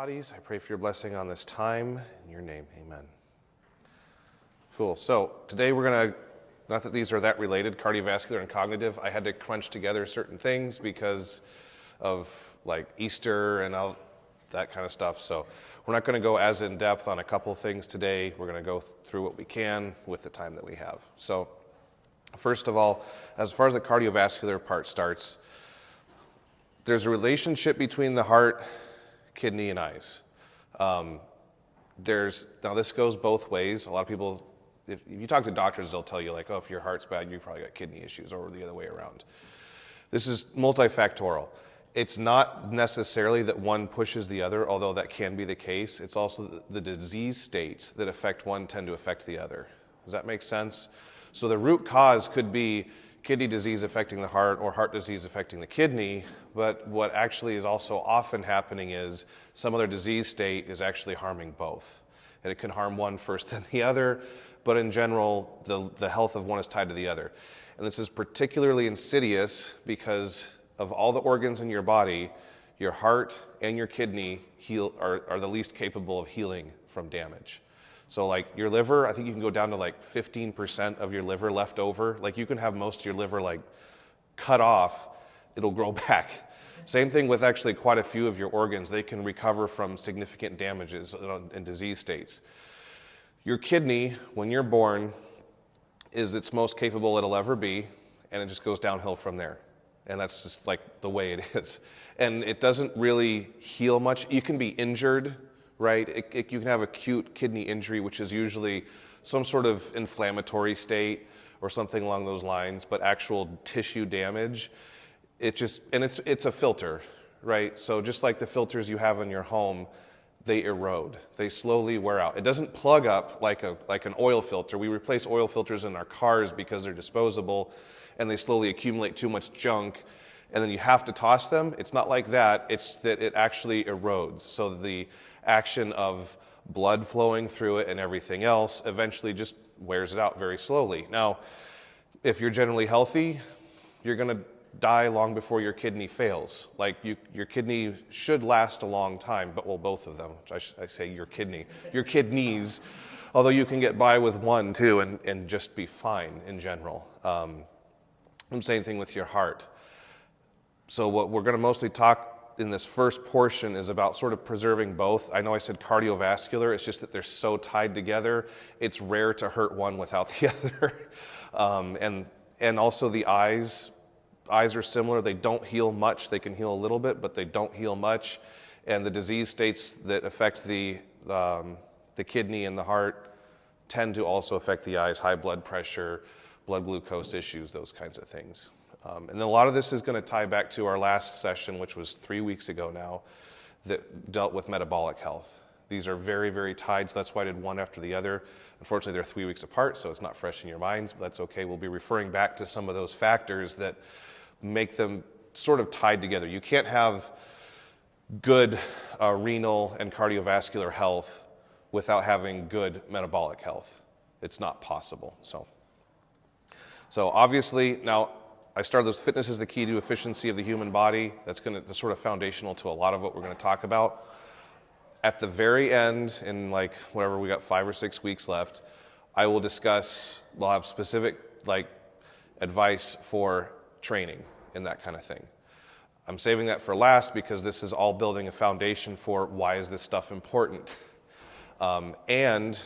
bodies. I pray for your blessing on this time. In your name, amen. Cool. So today we're going to, not that these are that related, cardiovascular and cognitive. I had to crunch together certain things because of like Easter and all that kind of stuff. So we're not going to go as in depth on a couple of things today. We're going to go through what we can with the time that we have. So first of all, as far as the cardiovascular part starts, there's a relationship between the heart, kidney, and eyes. Now this goes both ways. A lot of people, if you talk to doctors, they'll tell you like, oh, if your heart's bad, you probably got kidney issues, or the other way around. This is multifactorial. It's not necessarily that one pushes the other, although that can be the case. It's also the disease states that affect one tend to affect the other. Does that make sense? So the root cause could be kidney disease affecting the heart or heart disease affecting the kidney, but what actually is also often happening is some other disease state is actually harming both. And it can harm one first then the other, but in general, the health of one is tied to the other. And this is particularly insidious because of all the organs in your body, your heart and your kidney are the least capable of healing from damage. So like your liver, I think you can go down to like 15% of your liver left over. Like you can have most of your liver like cut off, it'll grow back. Same thing with actually quite a few of your organs. They can recover from significant damages in disease states. Your kidney, when you're born, is its most capable it'll ever be, and it just goes downhill from there. And that's just like the way it is. And it doesn't really heal much. You can be injured, right? You can have acute kidney injury, which is usually some sort of inflammatory state or something along those lines, but actual tissue damage, it's a filter, right? So just like the filters you have in your home, they erode. They slowly wear out. It doesn't plug up like an oil filter. We replace oil filters in our cars because they're disposable, and they slowly accumulate too much junk, and then you have to toss them. It's not like that. It's that it actually erodes. So the action of blood flowing through it and everything else eventually just wears it out very slowly. Now, if you're generally healthy, you're going to die long before your kidney fails. Like your kidney should last a long time, but well, both of them. I say your kidneys, although you can get by with one too and just be fine in general. Same thing with your heart. So what we're going to mostly talk in this first portion is about sort of preserving both. I know I said cardiovascular, it's just that they're so tied together, it's rare to hurt one without the other. And also the eyes are similar. They don't heal much. They can heal a little bit, but they don't heal much. And the disease states that affect the kidney and the heart tend to also affect the eyes, high blood pressure, blood glucose issues, those kinds of things. And then a lot of this is going to tie back to our last session, which was 3 weeks ago now, that dealt with metabolic health. These are very, very tied, so that's why I did one after the other. Unfortunately, they're 3 weeks apart, so it's not fresh in your minds, but that's okay. We'll be referring back to some of those factors that make them sort of tied together. You can't have good renal and cardiovascular health without having good metabolic health. It's not possible. So obviously, now I started this, fitness is the key to efficiency of the human body. That's sort of foundational to a lot of what we're going to talk about. At the very end, in like whatever, we got 5 or 6 weeks left, I will we'll have specific like advice for training and that kind of thing. I'm saving that for last because this is all building a foundation for why is this stuff important. And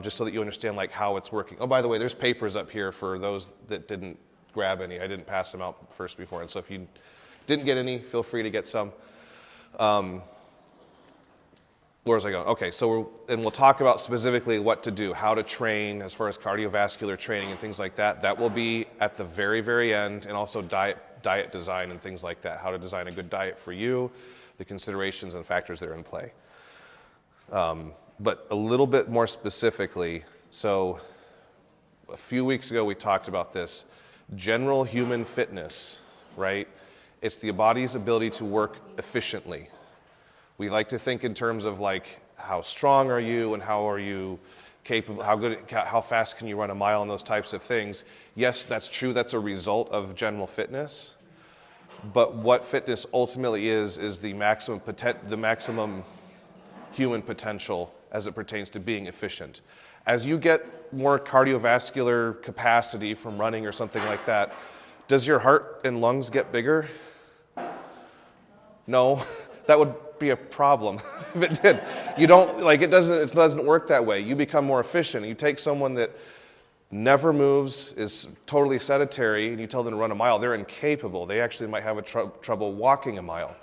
just so that you understand like how it's working. Oh, by the way, there's papers up here for those that didn't grab any. I didn't pass them out first before, and so if you didn't get any, feel free to get some. Where was I going? Okay, so we'll talk about specifically what to do, how to train as far as cardiovascular training and things like that. That will be at the very, very end, and also diet design and things like that, how to design a good diet for you, the considerations and factors that are in play. But a little bit more specifically, so a few weeks ago we talked about this. General human fitness, right? It's the body's ability to work efficiently. We like to think in terms of like how strong are you and how are you capable, how fast can you run a mile and those types of things. Yes, that's true. That's a result of general fitness. But what fitness ultimately is the maximum human potential as it pertains to being efficient. As you get more cardiovascular capacity from running or something like that, does your heart and lungs get bigger? No, that would be a problem if it did. You don't, it doesn't work that way. You become more efficient. You take someone that never moves, is totally sedentary, and you tell them to run a mile, they're incapable. They actually might have trouble walking a mile.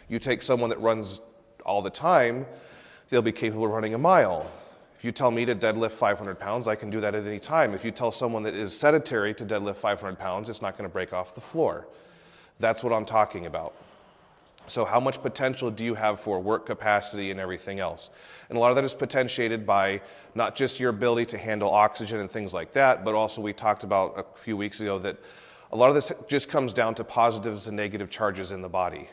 You take someone that runs all the time, they'll be capable of running a mile. If you tell me to deadlift 500 pounds, I can do that at any time. If you tell someone that is sedentary to deadlift 500 pounds, it's not going to break off the floor. That's what I'm talking about. So how much potential do you have for work capacity and everything else? And a lot of that is potentiated by not just your ability to handle oxygen and things like that, but also we talked about a few weeks ago that a lot of this just comes down to positives and negative charges in the body.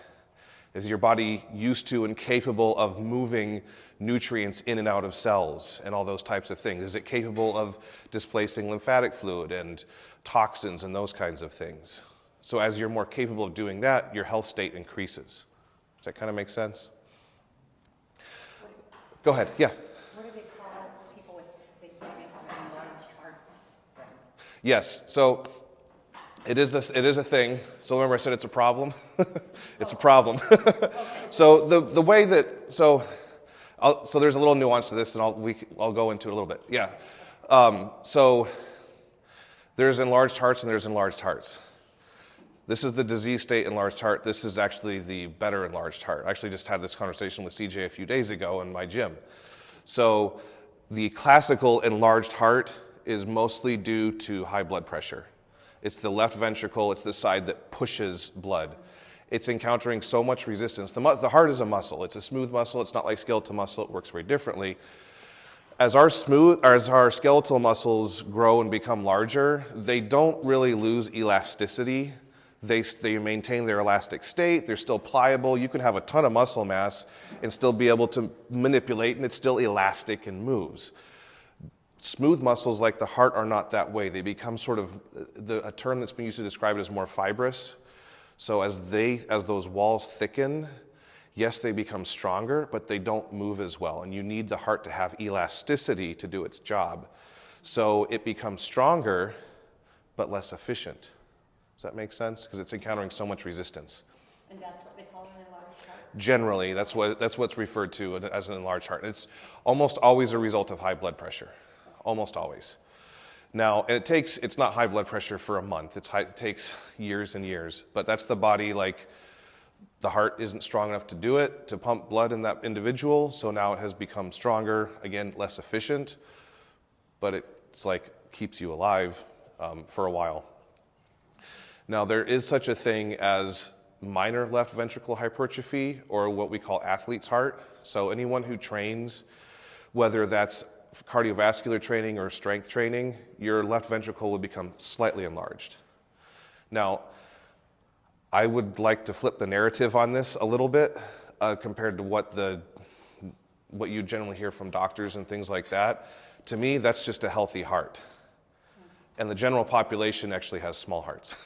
Is your body used to and capable of moving nutrients in and out of cells and all those types of things? Is it capable of displacing lymphatic fluid and toxins and those kinds of things? So as you're more capable of doing that, your health state increases. Does that kind of make sense? Go ahead, yeah. What do they call people with, they say they have enlarged hearts? Yes, so it is a thing. So remember I said it's a problem? It's a problem. So the way that, so there's a little nuance to this, and I'll go into it a little bit. Yeah. So there's enlarged hearts and there's enlarged hearts. This is the disease state enlarged heart. This is actually the better enlarged heart. I actually just had this conversation with CJ a few days ago in my gym. So the classical enlarged heart is mostly due to high blood pressure. It's the left ventricle, it's the side that pushes blood. It's encountering so much resistance. The heart is a muscle. It's a smooth muscle. It's not like skeletal muscle. It works very differently. As our skeletal muscles grow and become larger, they don't really lose elasticity. They maintain their elastic state. They're still pliable. You can have a ton of muscle mass and still be able to manipulate, and it's still elastic and moves. Smooth muscles like the heart are not that way. They become sort of, a term that's been used to describe it as more fibrous. So as those walls thicken, yes, they become stronger, but they don't move as well. And you need the heart to have elasticity to do its job. So it becomes stronger, but less efficient. Does that make sense? Because it's encountering so much resistance. And that's what they call an enlarged heart? Generally, that's what's referred to as an enlarged heart. And it's almost always a result of high blood pressure. Almost always. Now, and it's not high blood pressure for a month. It takes years and years. But that's the body, the heart isn't strong enough to do it, to pump blood in that individual. So now it has become stronger, again, less efficient. But it's keeps you alive for a while. Now, there is such a thing as minor left ventricular hypertrophy, or what we call athlete's heart. So anyone who trains, whether that's cardiovascular training or strength training, your left ventricle will become slightly enlarged. Now, I would like to flip the narrative on this a little bit compared to what you generally hear from doctors and things like that. To me, that's just a healthy heart. And the general population actually has small hearts.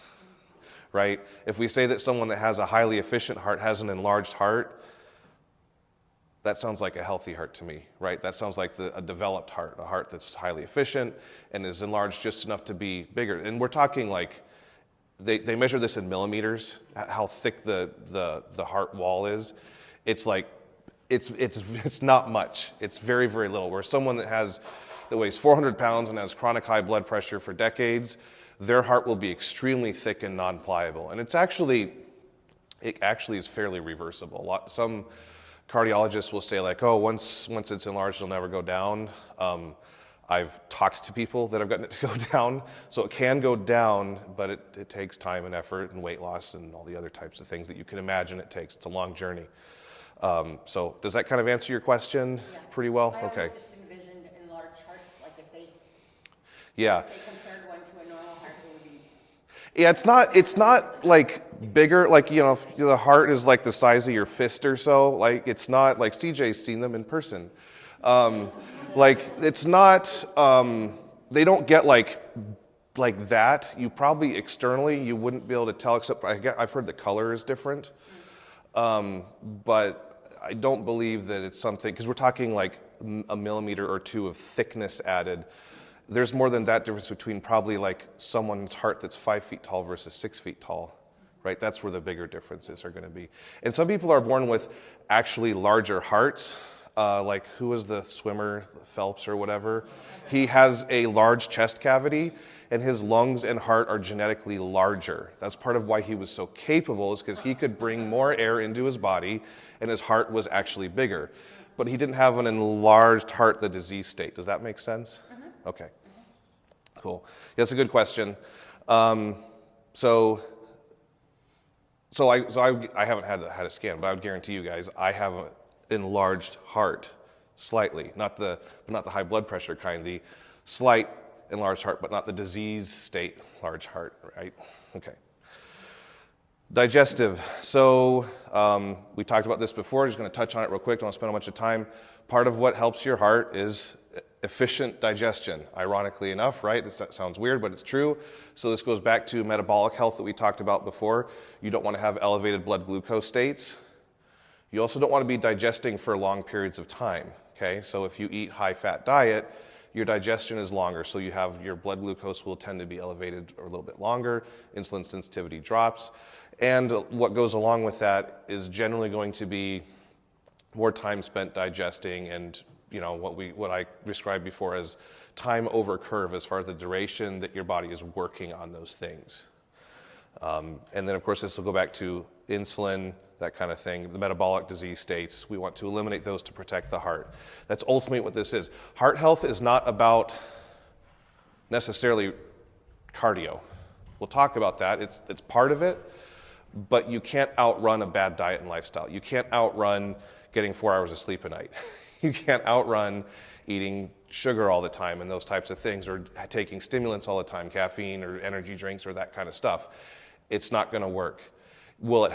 Right? If we say that someone that has a highly efficient heart has an enlarged heart, that sounds like a healthy heart to me, right? That sounds like a developed heart, a heart that's highly efficient and is enlarged just enough to be bigger. And we're talking they measure this in millimeters, how thick the heart wall is. It's it's not much. It's very, very little. Where someone that weighs 400 pounds and has chronic high blood pressure for decades, their heart will be extremely thick and non-pliable. And it actually is fairly reversible. Some cardiologists will say once it's enlarged, it'll never go down. I've talked to people that have gotten it to go down. So it can go down, but it takes time and effort and weight loss and all the other types of things that you can imagine it takes. It's a long journey. So does that kind of answer your question pretty well? I Okay. always just envisioned enlarged hearts, if they Yeah. If they compared one to a normal heart, it would be... Yeah, it's not bigger, if the heart is the size of your fist or so, it's not, CJ's seen them in person. It's not, they don't get like that. You probably externally, you wouldn't be able to tell, except I've heard the color is different. But I don't believe that it's something, because we're talking like a millimeter or two of thickness added. There's more than that difference between probably like someone's heart that's 5 feet tall versus 6 feet tall, right? That's where the bigger differences are going to be. And some people are born with actually larger hearts, like who was the swimmer, Phelps or whatever? He has a large chest cavity, and his lungs and heart are genetically larger. That's part of why he was so capable, is because he could bring more air into his body, and his heart was actually bigger. But he didn't have an enlarged heart, the disease state. Does that make sense? Mm-hmm. Okay. Cool. That's a good question. So I haven't had a scan, but I would guarantee you guys I have an enlarged heart, slightly, not the high blood pressure kind, the slight enlarged heart, but not the disease state large heart, right? Okay. Digestive. So we talked about this before. Just going to touch on it real quick. Don't want to spend a bunch of time. Part of what helps your heart is efficient digestion. Ironically enough, right? This sounds weird, but it's true. So this goes back to metabolic health that we talked about before. You don't want to have elevated blood glucose states. You also don't want to be digesting for long periods of time. Okay, so if you eat high-fat diet, your digestion is longer, so your blood glucose will tend to be elevated a little bit longer. Insulin sensitivity drops. And what goes along with that is generally going to be more time spent digesting, and what I described before as time over curve, as far as the duration that your body is working on those things. And then of course this will go back to insulin, that kind of thing, the metabolic disease states. We want to eliminate those to protect the heart. That's ultimately what this is. Heart health is not about necessarily cardio. We'll talk about that. It's part of it. But you can't outrun a bad diet and lifestyle. You can't outrun getting 4 hours of sleep a night. You can't outrun eating sugar all the time and those types of things, or taking stimulants all the time, caffeine or energy drinks or that kind of stuff. It's not going to work. Will it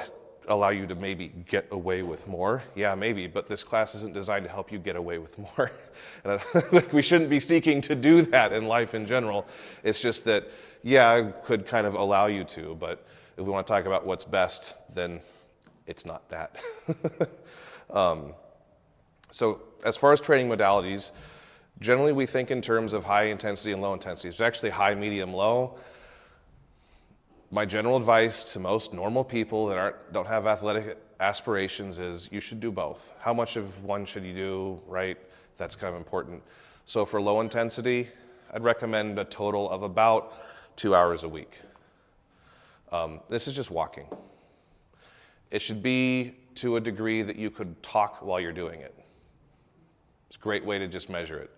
allow you to maybe get away with more? Yeah, maybe, but this class isn't designed to help you get away with more. And we shouldn't be seeking to do that in life in general. It's just that, yeah, it could kind of allow you to, but if we want to talk about what's best, then it's not that. So as far as training modalities, generally we think in terms of high intensity and low intensity. It's actually high, medium, low. My general advice to most normal people that don't have athletic aspirations is you should do both. How much of one should you do, right? That's kind of important. So for low intensity, I'd recommend a total of about 2 hours a week. This is just walking. It should be to a degree that you could talk while you're doing it. It's a great way to just measure it.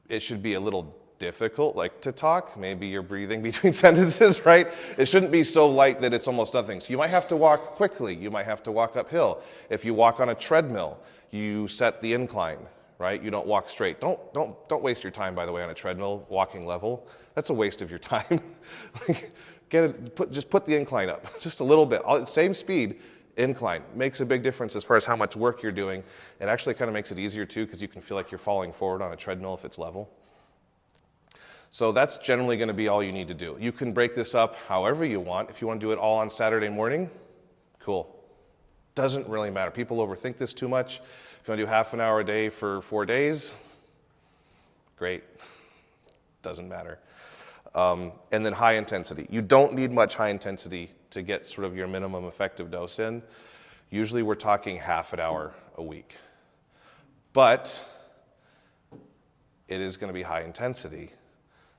It should be a little difficult, like to talk. Maybe you're breathing between sentences, right? It shouldn't be so light that it's almost nothing. So you might have to walk quickly. You might have to walk uphill. If you walk on a treadmill, you set the incline, right? You don't walk straight. Don't waste your time, by the way, on a treadmill walking level. That's a waste of your time. Just put the incline up, just a little bit. Same speed, incline. Makes a big difference as far as how much work you're doing. It actually kind of makes it easier too, because you can feel like you're falling forward on a treadmill if it's level. So that's generally going to be all you need to do. You can break this up however you want. If you want to do it all on Saturday morning, cool. Doesn't really matter. People overthink this too much. If you want to do half an hour a day for 4 days, great. Doesn't matter. And then high intensity. You don't need much high intensity to get sort of your minimum effective dose in. Usually we're talking half an hour a week. But it is going to be high intensity.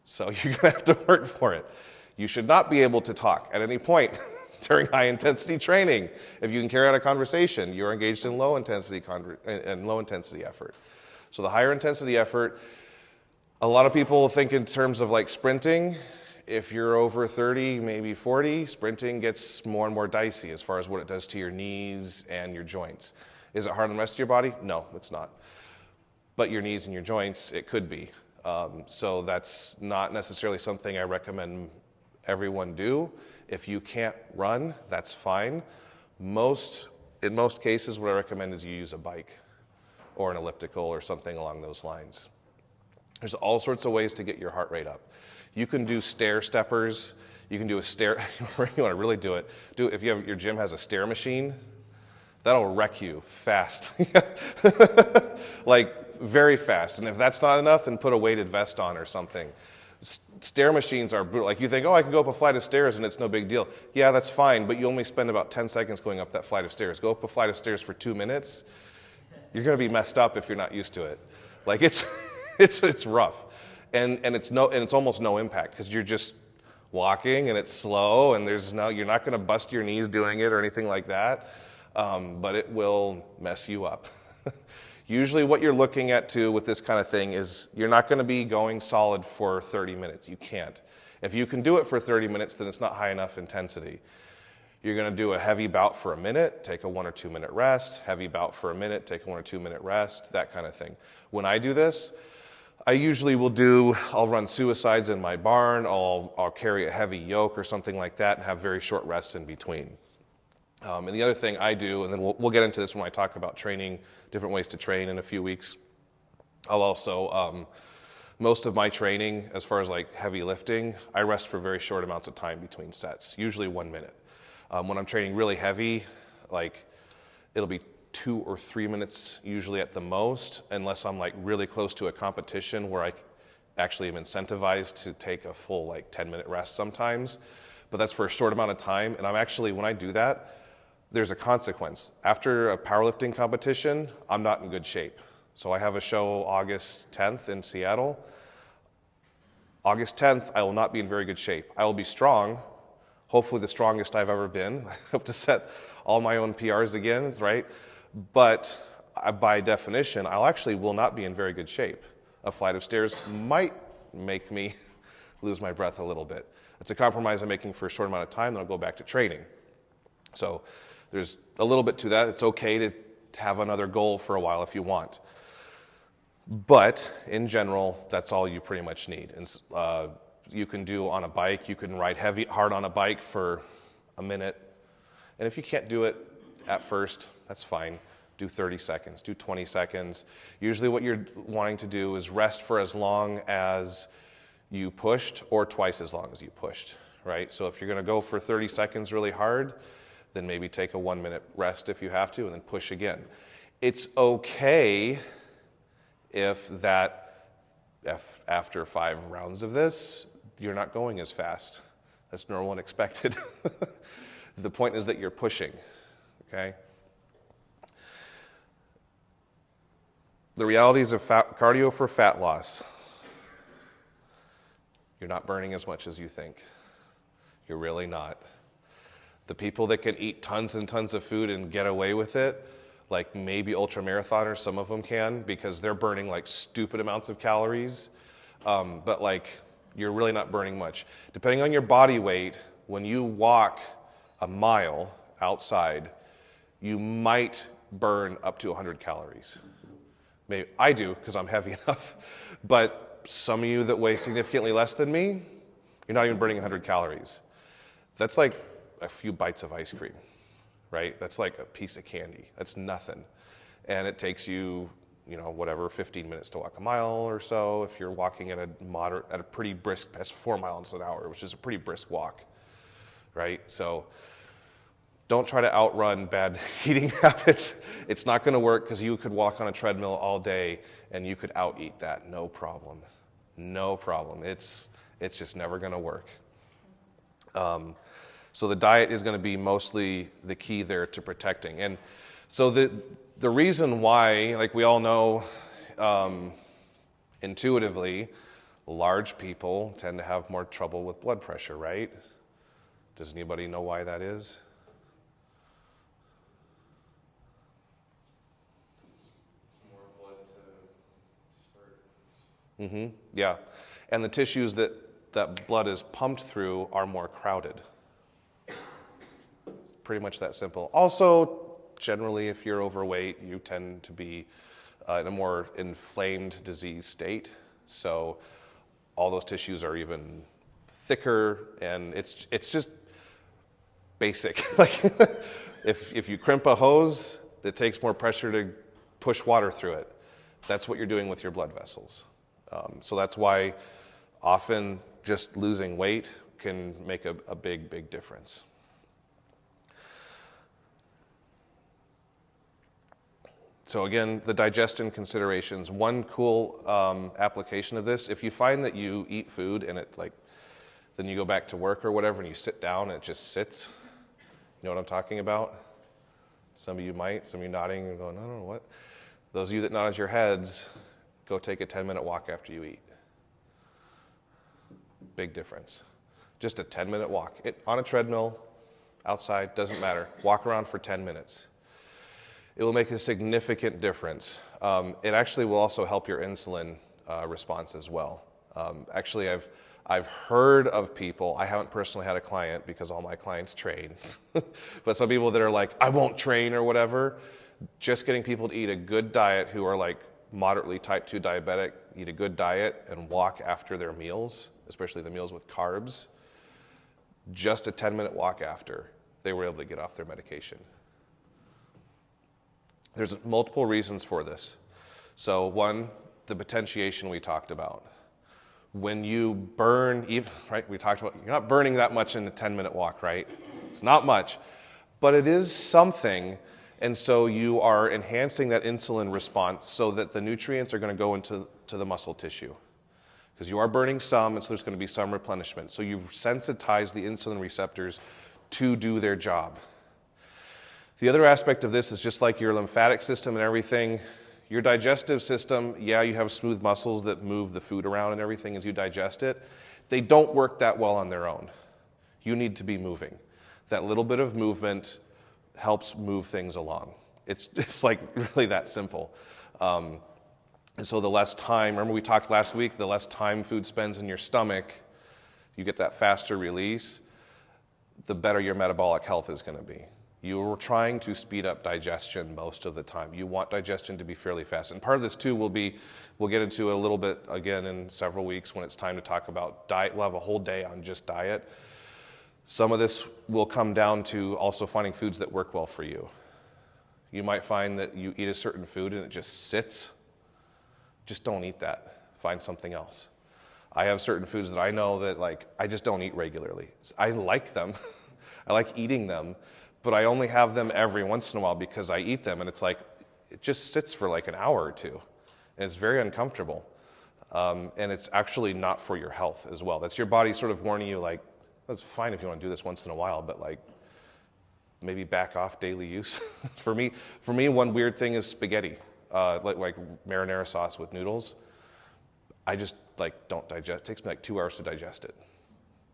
So you're going to have to work for it. You should not be able to talk at any point during high intensity training. If you can carry out a conversation, you're engaged in low intensity effort. So the higher intensity effort, a lot of people think in terms of like sprinting. If you're over 30, maybe 40, sprinting gets more and more dicey as far as what it does to your knees and your joints. Is it hard on the rest of your body? No, it's not. But your knees and your joints, it could be. So that's not necessarily something I recommend everyone do. If you can't run, that's fine. In most cases, what I recommend is you use a bike or an elliptical or something along those lines. There's all sorts of ways to get your heart rate up. You can do stair steppers. You can do a stair. You want to really do it. If your gym has a stair machine, That'll wreck you fast. Like, very fast. And if that's not enough, then put a weighted vest on or something. Stair machines are brutal. Like, you think, oh, I can go up a flight of stairs and it's no big deal. Yeah, that's fine, but you only spend about 10 seconds going up that flight of stairs. Go up a flight of stairs for 2 minutes, you're going to be messed up if you're not used to it. Like, it's rough. And it's almost no impact because you're just walking and it's slow and you're not going to bust your knees doing it or anything like that. But it will mess you up. Usually what you're looking at too with this kind of thing is you're not going to be going solid for 30 minutes. You can't. If you can do it for 30 minutes, then it's not high enough intensity. You're going to do a heavy bout for a minute, take a 1 or 2 minute rest, heavy bout for a minute, take a 1 or 2 minute rest, that kind of thing. When I do this, I usually I'll run suicides in my barn, I'll carry a heavy yoke or something like that and have very short rests in between. And the other thing I do, and then we'll get into this when I talk about training, different ways to train in a few weeks. I'll also, most of my training, as far as like heavy lifting, I rest for very short amounts of time between sets, usually 1 minute. When I'm training really heavy, like it'll be 2 or 3 minutes usually at the most, unless I'm like really close to a competition where I actually am incentivized to take a full like 10-minute rest sometimes. But that's for a short amount of time. And when I do that, there's a consequence. After a powerlifting competition, I'm not in good shape. So I have a show August 10th in Seattle. August 10th, I will not be in very good shape. I will be strong, hopefully the strongest I've ever been. I hope to set all my own PRs again, right? But by definition, will not be in very good shape. A flight of stairs might make me lose my breath a little bit. It's a compromise I'm making for a short amount of time, then I'll go back to training. So there's a little bit to that. It's okay to have another goal for a while if you want. But in general, that's all you pretty much need. And you can do on a bike, you can ride hard on a bike for a minute. And if you can't do it at first, that's fine. Do 30 seconds, do 20 seconds. Usually what you're wanting to do is rest for as long as you pushed or twice as long as you pushed, right? So if you're going to go for 30 seconds really hard, then maybe take a 1 minute rest if you have to and then push again. It's okay if after 5 rounds of this, you're not going as fast. That's normal and expected. The point is that you're pushing, okay? The realities of cardio for fat loss. You're not burning as much as you think. You're really not. The people that can eat tons and tons of food and get away with it, like maybe ultramarathoners, some of them can, because they're burning like stupid amounts of calories. But like, you're really not burning much. Depending on your body weight, when you walk a mile outside, you might burn up to 100 calories. Maybe I do, because I'm heavy enough. But some of you that weigh significantly less than me, you're not even burning 100 calories. That's like a few bites of ice cream, right? That's like a piece of candy. That's nothing. And it takes you, 15 minutes to walk a mile or so. If you're walking at a pretty brisk, that's 4 miles an hour, which is a pretty brisk walk, right? So don't try to outrun bad eating habits. It's not going to work because you could walk on a treadmill all day and you could out-eat that, no problem. No problem. It's just never going to work. So the diet is going to be mostly the key there to protecting. And so the reason why, like we all know intuitively, large people tend to have more trouble with blood pressure, right? Does anybody know why that is? More blood to spurt. Yeah. And the tissues that blood is pumped through are more crowded. Pretty much that simple. Also, generally, if you're overweight, you tend to be in a more inflamed disease state. So all those tissues are even thicker, and it's just basic. Like if you crimp a hose, it takes more pressure to push water through it. That's what you're doing with your blood vessels. So that's why often just losing weight can make a big, big difference. So again, the digestion considerations. One cool application of this, if you find that you eat food and then you go back to work or whatever and you sit down and it just sits, you know what I'm talking about? Some of you might, some of you nodding and going, I don't know what. Those of you that nodded your heads, go take a 10-minute walk after you eat. Big difference. Just a 10-minute walk. On a treadmill, outside, doesn't matter. Walk around for 10 minutes. It will make a significant difference. It actually will also help your insulin response as well. Actually, I've heard of people, I haven't personally had a client because all my clients train, but some people that are like, I won't train or whatever, just getting people to eat a good diet who are like moderately type 2 diabetic, eat a good diet and walk after their meals, especially the meals with carbs, just a 10-minute walk after, they were able to get off their medication. There's multiple reasons for this. So one, the potentiation we talked about. When you burn, right, we talked about, you're not burning that much in a 10-minute walk, right? It's not much, but it is something, and so you are enhancing that insulin response so that the nutrients are going to go into the muscle tissue. Because you are burning some, and so there's going to be some replenishment. So you've sensitized the insulin receptors to do their job. The other aspect of this is just like your lymphatic system and everything, your digestive system, yeah, you have smooth muscles that move the food around and everything as you digest it. They don't work that well on their own. You need to be moving. That little bit of movement helps move things along. It's like really that simple. And so the less time, remember we talked last week, the less time food spends in your stomach, you get that faster release, the better your metabolic health is going to be. You're trying to speed up digestion most of the time. You want digestion to be fairly fast. And part of this too we'll get into a little bit again in several weeks when it's time to talk about diet. We'll have a whole day on just diet. Some of this will come down to also finding foods that work well for you. You might find that you eat a certain food and it just sits. Just don't eat that. Find something else. I have certain foods that I know that I just don't eat regularly. I like them. I like eating them. But I only have them every once in a while because I eat them, and it's like, it just sits for like an hour or two, and it's very uncomfortable. And it's actually not for your health as well. That's your body sort of warning you, like, that's fine if you want to do this once in a while, but like, maybe back off daily use. For me, one weird thing is spaghetti, like marinara sauce with noodles. I just don't digest. It takes me 2 hours to digest it,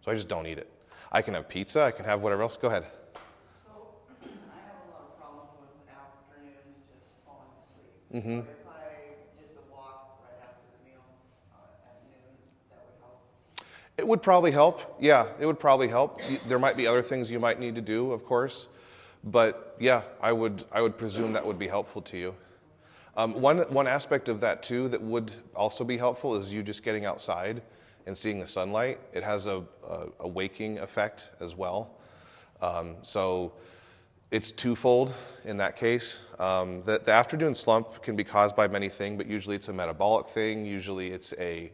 so I just don't eat it. I can have pizza. I can have whatever else. Go ahead. Mm-hmm. So if I did the walk right after the meal at noon, that would help? It would probably help. Yeah, it would probably help. There might be other things you might need to do, of course. But yeah, I would presume that would be helpful to you. One aspect of that too that would also be helpful is you just getting outside and seeing the sunlight. It has a waking effect as well. So it's twofold in that case. The afternoon slump can be caused by many things, but usually it's a metabolic thing. Usually it's a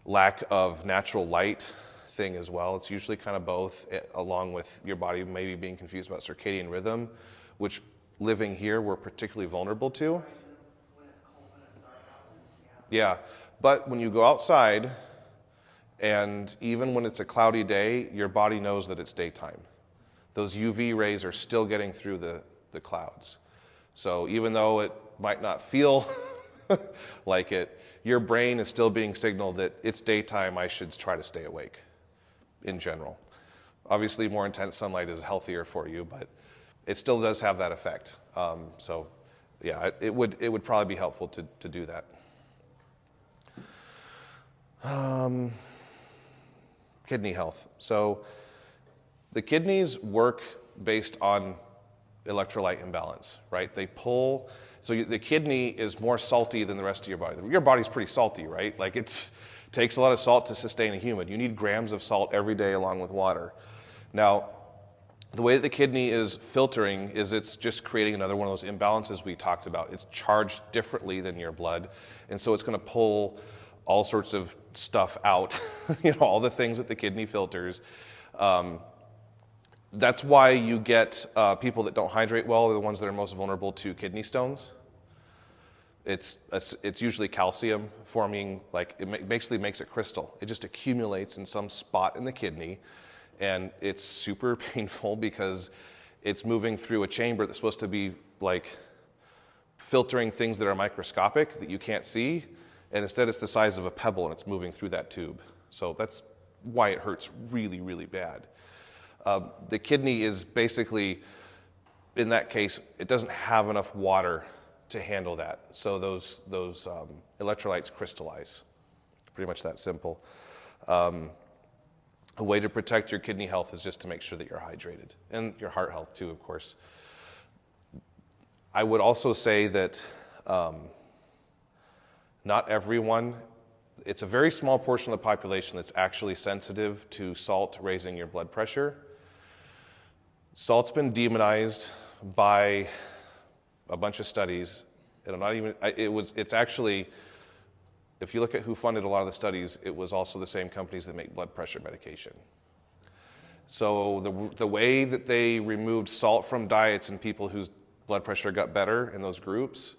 lack of natural light thing as well. It's usually kind of both, along with your body maybe being confused about circadian rhythm, which living here we're particularly vulnerable to. When it's cold, when it's dark out. Yeah, but when you go outside, and even when it's a cloudy day, your body knows that it's daytime. Those UV rays are still getting through the clouds. So even though it might not feel like it, your brain is still being signaled that it's daytime, I should try to stay awake in general. Obviously, more intense sunlight is healthier for you, but it still does have that effect. So yeah, it would probably be helpful to do that. Kidney health. So the kidneys work based on electrolyte imbalance, right? They pull, so the kidney is more salty than the rest of your body. Your body's pretty salty, right? Like it takes a lot of salt to sustain a human. You need grams of salt every day along with water. Now, the way that the kidney is filtering is it's just creating another one of those imbalances we talked about. It's charged differently than your blood, and so it's going to pull all sorts of stuff out, all the things that the kidney filters. That's why you get people that don't hydrate well are the ones that are most vulnerable to kidney stones. It's usually calcium forming, like basically makes it crystal. It just accumulates in some spot in the kidney, and it's super painful because it's moving through a chamber that's supposed to be like filtering things that are microscopic that you can't see, and instead it's the size of a pebble and it's moving through that tube. So that's why it hurts really, really bad. The kidney is basically, in that case, it doesn't have enough water to handle that. So those electrolytes crystallize. Pretty much that simple. A way to protect your kidney health is just to make sure that you're hydrated, and your heart health too, of course. I would also say that not everyone, it's a very small portion of the population that's actually sensitive to salt raising your blood pressure. Salt's been demonized by a bunch of studies, and I'm not even, it's actually, if you look at who funded a lot of the studies, it was also the same companies that make blood pressure medication. So the way that they removed salt from diets in people whose blood pressure got better in those groups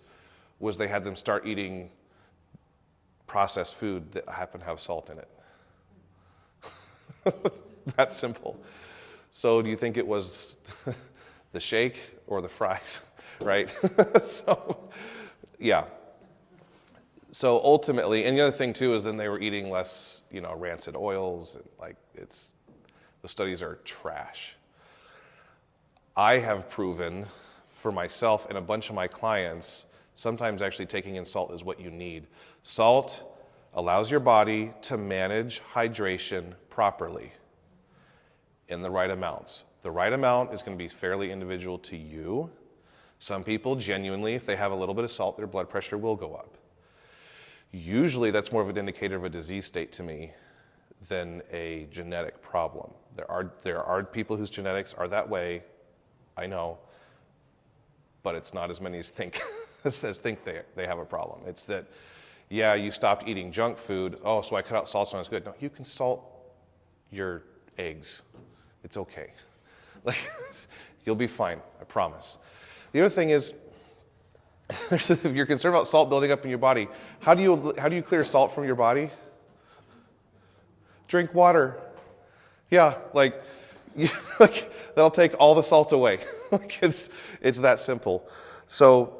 was they had them start eating processed food that happened to have salt in it. That simple. So do you think it was the shake or the fries, right? So, yeah. So ultimately, and the other thing too is then they were eating less, rancid oils, and the studies are trash. I have proven for myself and a bunch of my clients, sometimes actually taking in salt is what you need. Salt allows your body to manage hydration properly in the right amounts. The right amount is going to be fairly individual to you. Some people genuinely, if they have a little bit of salt, their blood pressure will go up. Usually that's more of an indicator of a disease state to me than a genetic problem. There are people whose genetics are that way, I know, but it's not as many as think they have a problem. It's that, yeah, you stopped eating junk food. Oh, so I cut out salt, so it's good. No, you can salt your eggs. It's okay. You'll be fine, I promise. The other thing is, if you're concerned about salt building up in your body, how do you clear salt from your body? Drink water. Yeah, that'll take all the salt away. It's that simple. So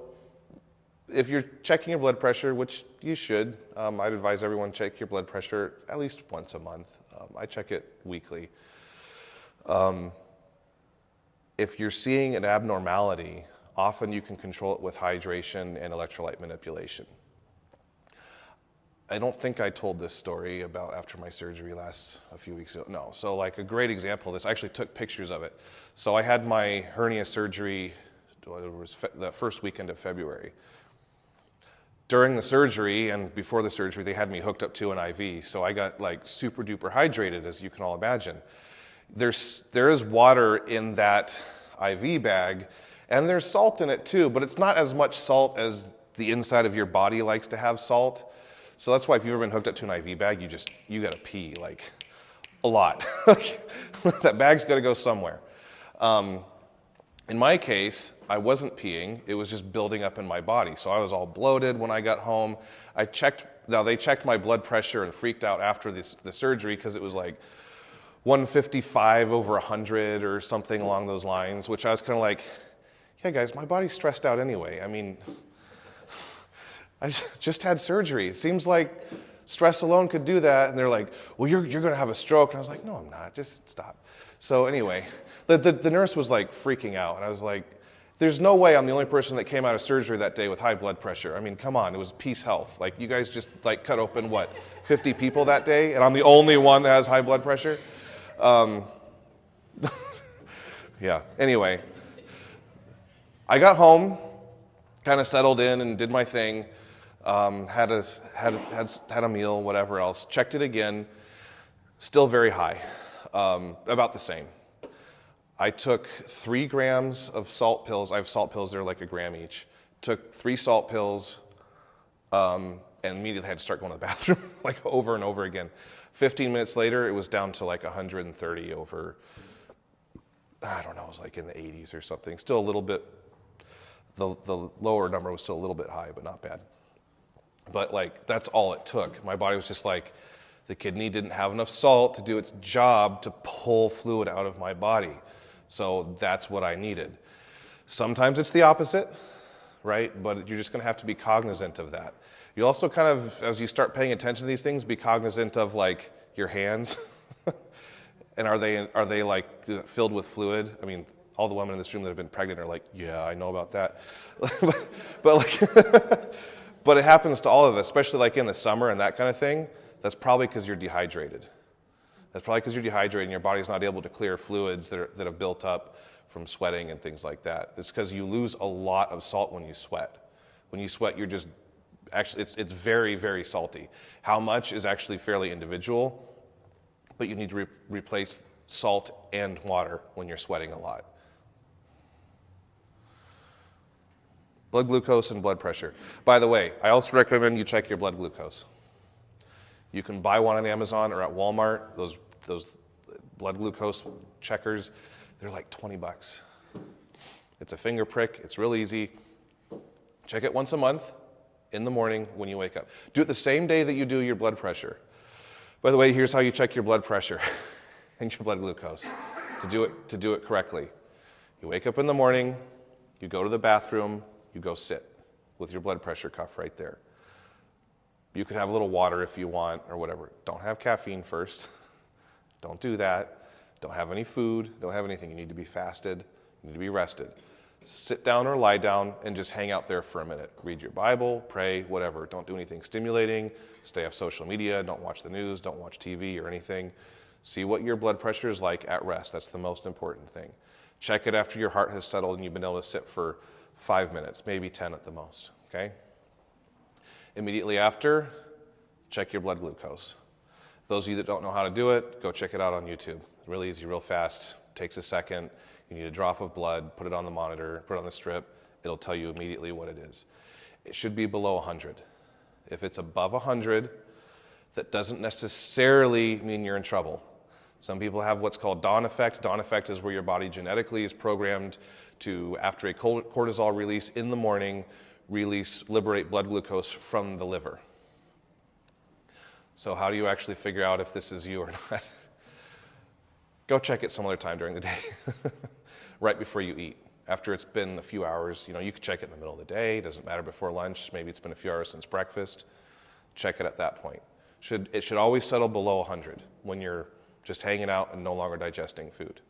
if you're checking your blood pressure, which you should, I'd advise everyone check your blood pressure at least once a month. I check it weekly. If you're seeing an abnormality, often you can control it with hydration and electrolyte manipulation. I don't think I told this story about after my surgery a few weeks ago. No, so a great example of this, I actually took pictures of it. So I had my hernia surgery, it was the first weekend of February. During the surgery and before the surgery, they had me hooked up to an IV. So I got super duper hydrated, as you can all imagine. There is water in that IV bag, and there's salt in it too, but it's not as much salt as the inside of your body likes to have salt. So that's why if you've ever been hooked up to an IV bag, you gotta pee a lot. That bag's gotta go somewhere. In my case, I wasn't peeing, it was just building up in my body. So I was all bloated when I got home. They checked my blood pressure and freaked out after the surgery because it was 155 over 100 or something along those lines, which I was kind of yeah guys, my body's stressed out anyway. I mean, I just had surgery. It seems like stress alone could do that. And they're like, well, you're going to have a stroke. And I was like, no, I'm not. Just stop. So anyway, the nurse was freaking out. And I was like, there's no way I'm the only person that came out of surgery that day with high blood pressure. I mean, come on. It was Peace Health. You guys just cut open 50 people that day? And I'm the only one that has high blood pressure? Yeah. Anyway, I got home, kind of settled in and did my thing. Had a meal, whatever else. Checked it again. Still very high. About the same. I took 3 grams of salt pills. I have salt pills, they're a gram each. Took 3 salt pills, and immediately had to start going to the bathroom, over and over again. 15 minutes later, it was down to 130 over, I don't know, it was in the 80s or something. Still a little bit, the lower number was still a little bit high, but not bad. But like, that's all it took. My body was just like, the kidney didn't have enough salt to do its job to pull fluid out of my body. So that's what I needed. Sometimes it's the opposite, right? But you're just going to have to be cognizant of that. You also kind of, as you start paying attention to these things, be cognizant of like your hands. And are they like filled with fluid? I mean, all the women in this room that have been pregnant are like, yeah, I know about that. but like, but it happens to all of us, especially like in the summer and that kind of thing. That's probably because you're dehydrated. That's probably because you're dehydrated and your body's not able to clear fluids that have built up from sweating and things like that. It's because you lose a lot of salt when you sweat. When you sweat, you're just, actually, it's very, very salty. How much is actually fairly individual, but you need to replace salt and water when you're sweating a lot. Blood glucose and blood pressure. By the way, I also recommend you check your blood glucose. You can buy one on Amazon or at Walmart. Those blood glucose checkers, they're like $20. It's a finger prick. It's real easy. Check it once a month in the morning when you wake up. Do it the same day that you do your blood pressure. By the way, here's how you check your blood pressure and your blood glucose to do it correctly. You wake up in the morning, you go to the bathroom, you go sit with your blood pressure cuff right there. You could have a little water if you want or whatever. Don't have caffeine first. Don't do that. Don't have any food. Don't have anything. You need to be fasted. You need to be rested. Sit down or lie down and just hang out there for a minute. Read your Bible, pray, whatever. Don't do anything stimulating. Stay off social media. Don't watch the news. Don't watch TV or anything. See what your blood pressure is like at rest. That's the most important thing. Check it after your heart has settled and you've been able to sit for 5 minutes, maybe 10 at the most, okay? Immediately after, check your blood glucose. Those of you that don't know how to do it, go check it out on YouTube. Really easy, real fast, takes a second. You need a drop of blood, put it on the monitor, put it on the strip. It'll tell you immediately what it is. It should be below 100. If it's above 100, that doesn't necessarily mean you're in trouble. Some people have what's called dawn effect. Dawn effect is where your body genetically is programmed to, after a cortisol release in the morning, liberate blood glucose from the liver. So how do you actually figure out if this is you or not? Go check it some other time during the day, right before you eat. After it's been a few hours, you can check it in the middle of the day. It doesn't matter before lunch. Maybe it's been a few hours since breakfast. Check it at that point. It should always settle below 100 when you're just hanging out and no longer digesting food.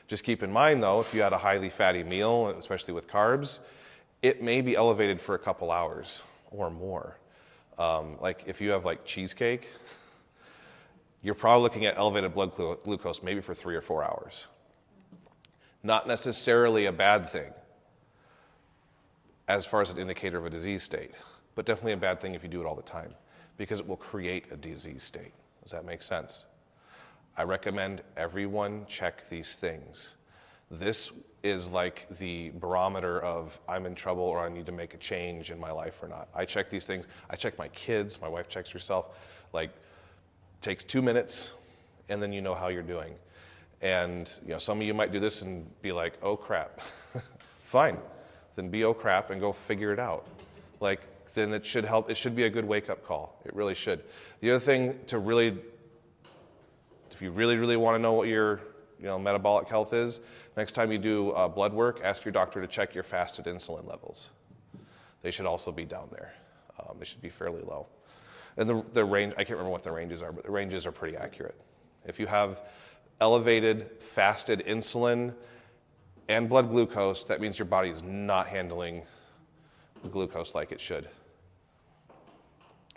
Just keep in mind, though, if you had a highly fatty meal, especially with carbs, it may be elevated for a couple hours or more. Like if you have like cheesecake, you're probably looking at elevated blood glucose maybe for 3 or 4 hours. Not necessarily a bad thing as far as an indicator of a disease state, but definitely a bad thing if you do it all the time because it will create a disease state. Does that make sense? I recommend everyone check these things. This is like the barometer of I'm in trouble or I need to make a change in my life or not. I check these things. I check my kids. My wife checks herself. Like, takes 2 minutes, and then you know how you're doing. And some of you might do this and be like, oh crap. Fine. Then be oh crap and go figure it out. Like, then it should help. It should be a good wake-up call. It really should. The other thing to really, if you really, really want to know what your metabolic health is, next time you do blood work, ask your doctor to check your fasted insulin levels. They should also be down there. They should be fairly low. And the range, I can't remember what the ranges are, but the ranges are pretty accurate. If you have elevated fasted insulin and blood glucose, that means your body is not handling glucose like it should.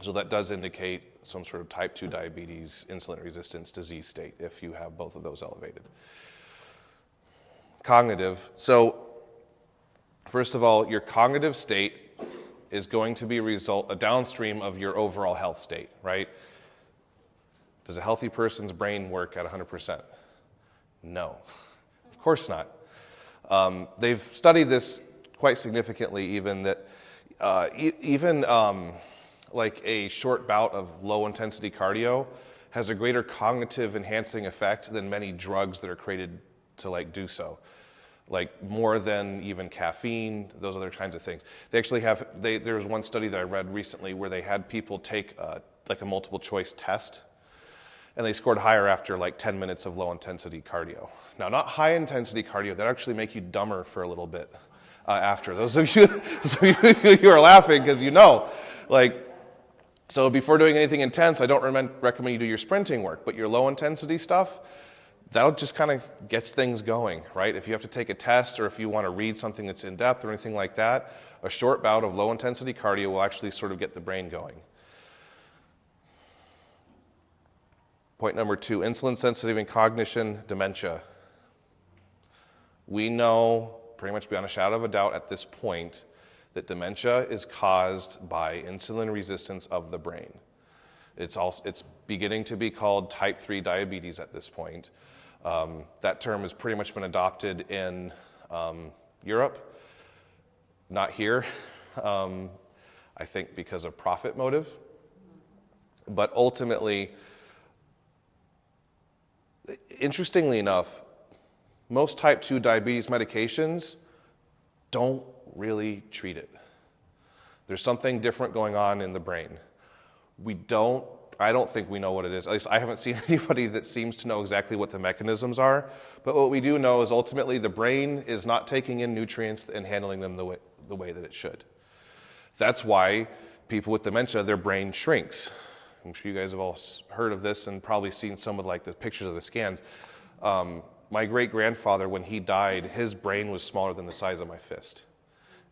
So that does indicate some sort of type 2 diabetes, insulin resistance disease state if you have both of those elevated. Cognitive. So first of all, your cognitive state is going to be a downstream of your overall health state, right? Does a healthy person's brain work at 100%? No, of course not. They've studied this quite significantly, even that like a short bout of low-intensity cardio has a greater cognitive enhancing effect than many drugs that are created to do so. like more than even caffeine, those other kinds of things. They actually have, there was one study that I read recently where they had people take like a multiple choice test, and they scored higher after like 10 minutes of low intensity cardio. Now, not high intensity cardio, that actually make you dumber for a little bit after. Those of you who are laughing because you know, like, so before doing anything intense, I don't recommend you do your sprinting work, but your low intensity stuff, that'll just kind of gets things going, right? If you have to take a test or if you want to read something that's in depth or anything like that, a short bout of low intensity cardio will actually sort of get the brain going. Point number 2, insulin sensitivity and cognition, dementia. We know pretty much beyond a shadow of a doubt at this point that dementia is caused by insulin resistance of the brain. It's beginning to be called type 3 diabetes at this point. That term has pretty much been adopted in Europe, not here, I think because of profit motive. But ultimately, interestingly enough, most type 2 diabetes medications don't really treat it. There's something different going on in the brain. I don't think we know what it is. At least I haven't seen anybody that seems to know exactly what the mechanisms are. But what we do know is ultimately the brain is not taking in nutrients and handling them the way that it should. That's why people with dementia, their brain shrinks. I'm sure you guys have all heard of this and probably seen some of like the pictures of the scans. My great-grandfather, when he died, his brain was smaller than the size of my fist.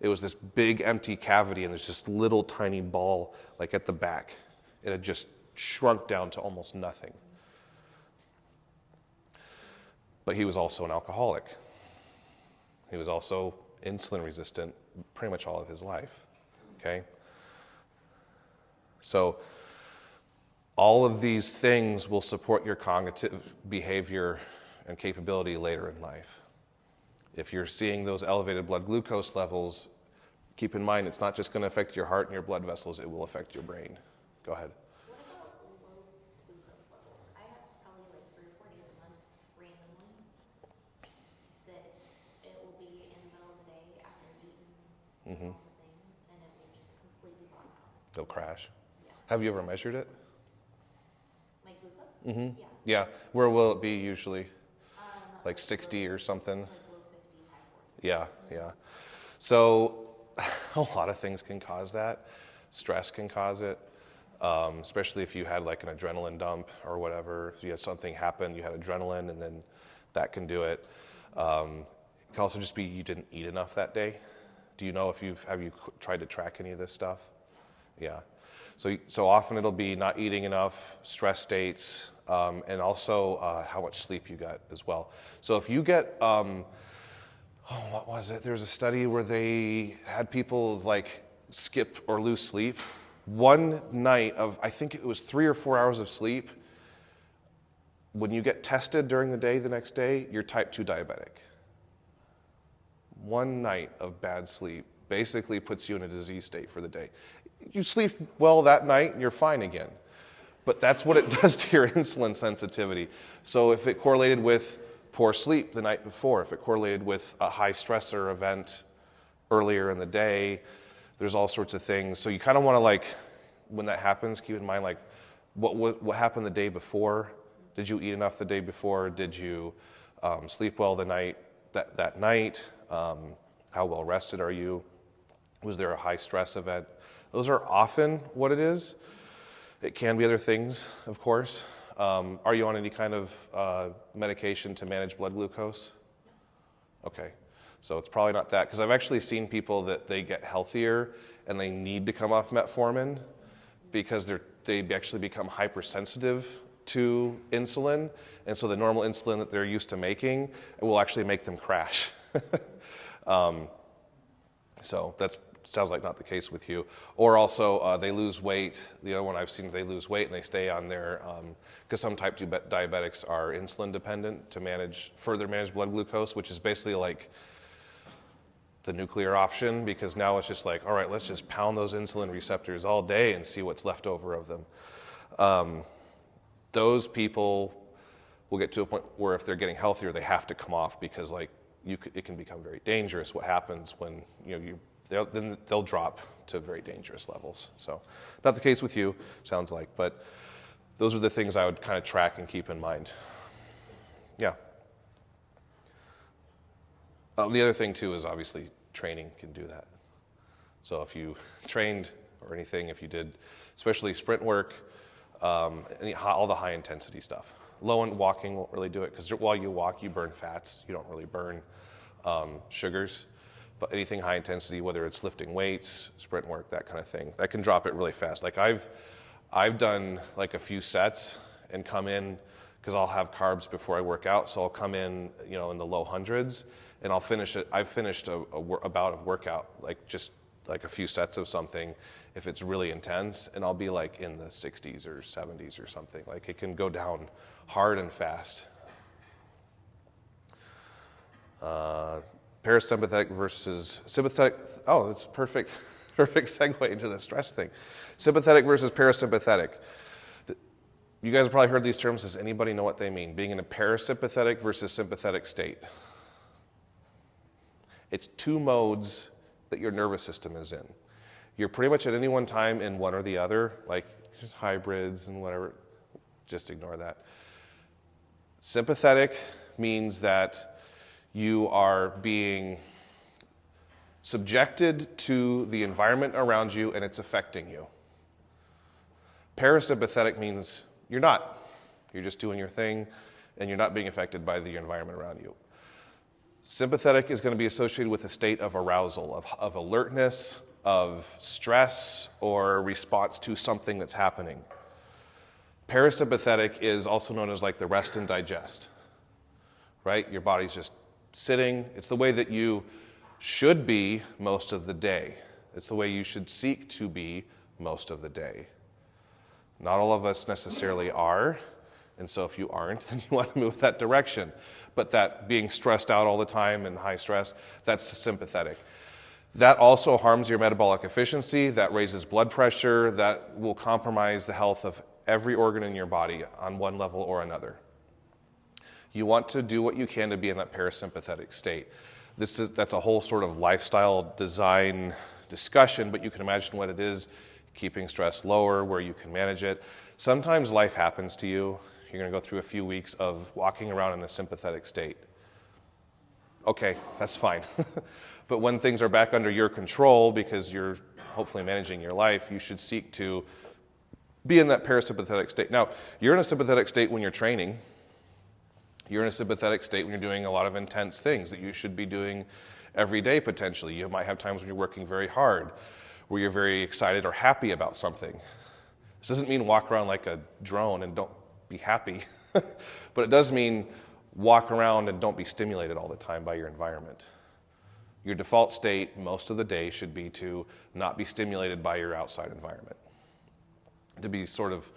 It was this big empty cavity and there's this little tiny ball like at the back. It had just shrunk down to almost nothing. But he was also an alcoholic. He was also insulin resistant pretty much all of his life. Okay? So all of these things will support your cognitive behavior and capability later in life. If you're seeing those elevated blood glucose levels, keep in mind it's not just going to affect your heart and your blood vessels, it will affect your brain. Go ahead. What about low glucose levels? I have probably like 3 or 4 days a month randomly that it will be in the middle of the day after eating all the things, and it will just completely bottom out. They'll crash. Yeah. Have you ever measured it? My glucose? Mm-hmm. Yeah. Yeah. Where will it be usually? Like 60 or something? Like low 50s, high 40s. Yeah, yeah. So a lot of things can cause that. Stress can cause it, especially if you had like an adrenaline dump or whatever. If you had something happen, you had adrenaline, and then that can do it. It can also just be you didn't eat enough that day. Do you know if have you tried to track any of this stuff? Yeah. So often it'll be not eating enough, stress states, and also how much sleep you got as well. So if you get, what was it? There was a study where they had people like skip or lose sleep. One night of, I think it was 3 or 4 hours of sleep, when you get tested during the day the next day, you're type 2 diabetic. One night of bad sleep basically puts you in a disease state for the day. You sleep well that night and you're fine again. But that's what it does to your insulin sensitivity. So if it correlated with poor sleep the night before, if it correlated with a high stressor event earlier in the day, there's all sorts of things. So you kind of want to, like, when that happens, keep in mind, like, what happened the day before? Did you eat enough the day before? Did you sleep well the night that night? How well rested are you? Was there a high stress event? Those are often what it is. It can be other things, of course. Are you on any kind of medication to manage blood glucose? Okay, so it's probably not that, because I've actually seen people that they get healthier and they need to come off metformin because they actually become hypersensitive to insulin, and so the normal insulin that they're used to making will actually make them crash. So that sounds like not the case with you. Or also they lose weight. The other one I've seen is they lose weight and they stay on their, because some type 2 diabetics are insulin dependent to further manage blood glucose, which is basically like the nuclear option, because now it's just like, all right, let's just pound those insulin receptors all day and see what's left over of them. Those people will get to a point where if they're getting healthier, they have to come off because like it can become very dangerous. What happens when then they'll drop to very dangerous levels. So, not the case with you, sounds like, but those are the things I would kind of track and keep in mind. Yeah. The other thing too is obviously training can do that. So if you trained or anything, if you did, especially sprint work, all the high intensity stuff. Low and walking won't really do it because while you walk, you burn fats. You don't really burn sugars. But anything high intensity, whether it's lifting weights, sprint work, that kind of thing, that can drop it really fast. Like I've done like a few sets and come in because I'll have carbs before I work out, so I'll come in, in the low hundreds, and I'll finish it. I've finished a bout of workout, like just like a few sets of something, if it's really intense, and I'll be like in the 60s or 70s or something. Like it can go down hard and fast. Parasympathetic versus sympathetic. Oh, that's perfect segue into the stress thing. Sympathetic versus parasympathetic. You guys have probably heard these terms. Does anybody know what they mean? Being in a parasympathetic versus sympathetic state. It's two modes that your nervous system is in. You're pretty much at any one time in one or the other, like just hybrids and whatever. Just ignore that. Sympathetic means that you are being subjected to the environment around you and it's affecting you. Parasympathetic means you're not. You're just doing your thing and you're not being affected by the environment around you. Sympathetic is going to be associated with a state of arousal, of alertness, of stress, or response to something that's happening. Parasympathetic is also known as like the rest and digest, right? Your body's just sitting. It's the way that you should be most of the day. It's the way you should seek to be most of the day. Not all of us necessarily are, and so if you aren't, then you want to move that direction. But that being stressed out all the time and high stress, that's sympathetic. That also harms your metabolic efficiency, that raises blood pressure, that will compromise the health of every organ in your body on one level or another. You want to do what you can to be in that parasympathetic state. That's a whole sort of lifestyle design discussion, but you can imagine what it is, keeping stress lower, where you can manage it. Sometimes life happens to you. You're going to go through a few weeks of walking around in a sympathetic state. Okay, that's fine. But when things are back under your control, because you're hopefully managing your life, you should seek to be in that parasympathetic state. Now, you're in a sympathetic state when you're training. You're in a sympathetic state when you're doing a lot of intense things that you should be doing every day potentially. You might have times when you're working very hard, where you're very excited or happy about something. This doesn't mean walk around like a drone and don't be happy, but it does mean walk around and don't be stimulated all the time by your environment. Your default state most of the day should be to not be stimulated by your outside environment. To be sort of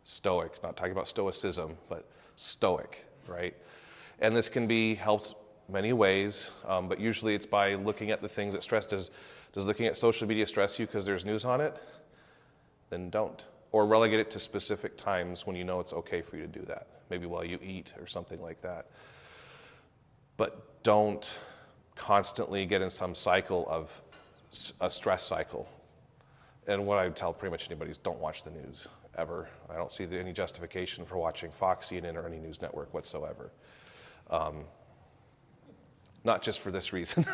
stoic, not talking about stoicism, but stoic, right? And this can be helped many ways, but usually it's by looking at the things that stress. Does looking at social media stress you because there's news on it? Then don't. Or relegate it to specific times when you know it's okay for you to do that. Maybe while you eat or something like that. But don't constantly get in some cycle of a stress cycle. And what I would tell pretty much anybody is don't watch the news, ever. I don't see any justification for watching Fox, CNN, or any news network whatsoever. Not just for this reason,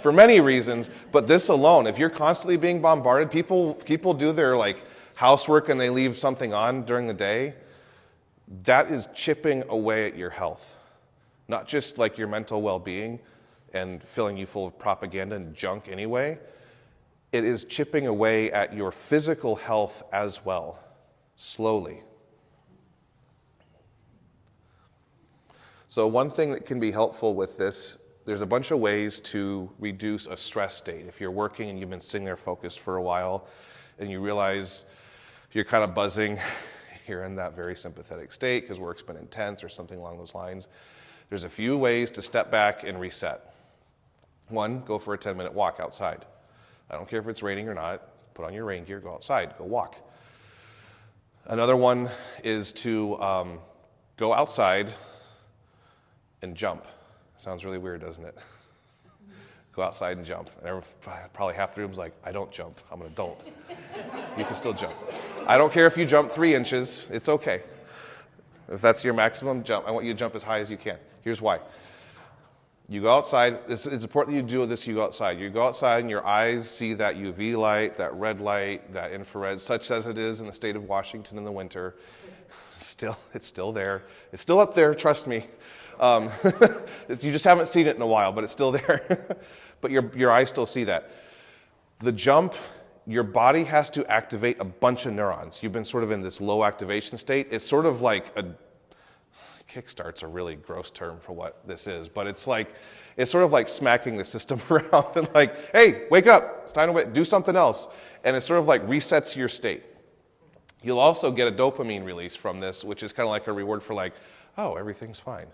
for many reasons, but this alone. If you're constantly being bombarded, people do their like housework and they leave something on during the day. That is chipping away at your health, not just like your mental well-being and filling you full of propaganda and junk anyway. It is chipping away at your physical health as well, slowly. So one thing that can be helpful with this, there's a bunch of ways to reduce a stress state. If you're working and you've been sitting there focused for a while and you realize you're kind of buzzing, you're in that very sympathetic state because work's been intense or something along those lines, there's a few ways to step back and reset. One, go for a 10-minute walk outside. I don't care if it's raining or not, put on your rain gear, go outside, go walk. Another one is to go outside and jump. Sounds really weird, doesn't it? Go outside and jump. And probably half the room's like, I don't jump. I'm an adult. You can still jump. I don't care if you jump 3 inches. It's okay. If that's your maximum jump, I want you to jump as high as you can. Here's why. You go outside. It's important that you do this. You go outside. You go outside and your eyes see that UV light, that red light, that infrared, such as it is in the state of Washington in the winter. It's still there. It's still up there, trust me. You just haven't seen it in a while, but it's still there. But your eyes still see that. The jump, your body has to activate a bunch of neurons. You've been sort of in this low activation state. It's sort of like kickstart's a really gross term for what this is, but it's sort of like smacking the system around and like, hey, wake up, it's time to do something else. And it sort of like resets your state. You'll also get a dopamine release from this, which is kind of like a reward for like, oh, everything's fine,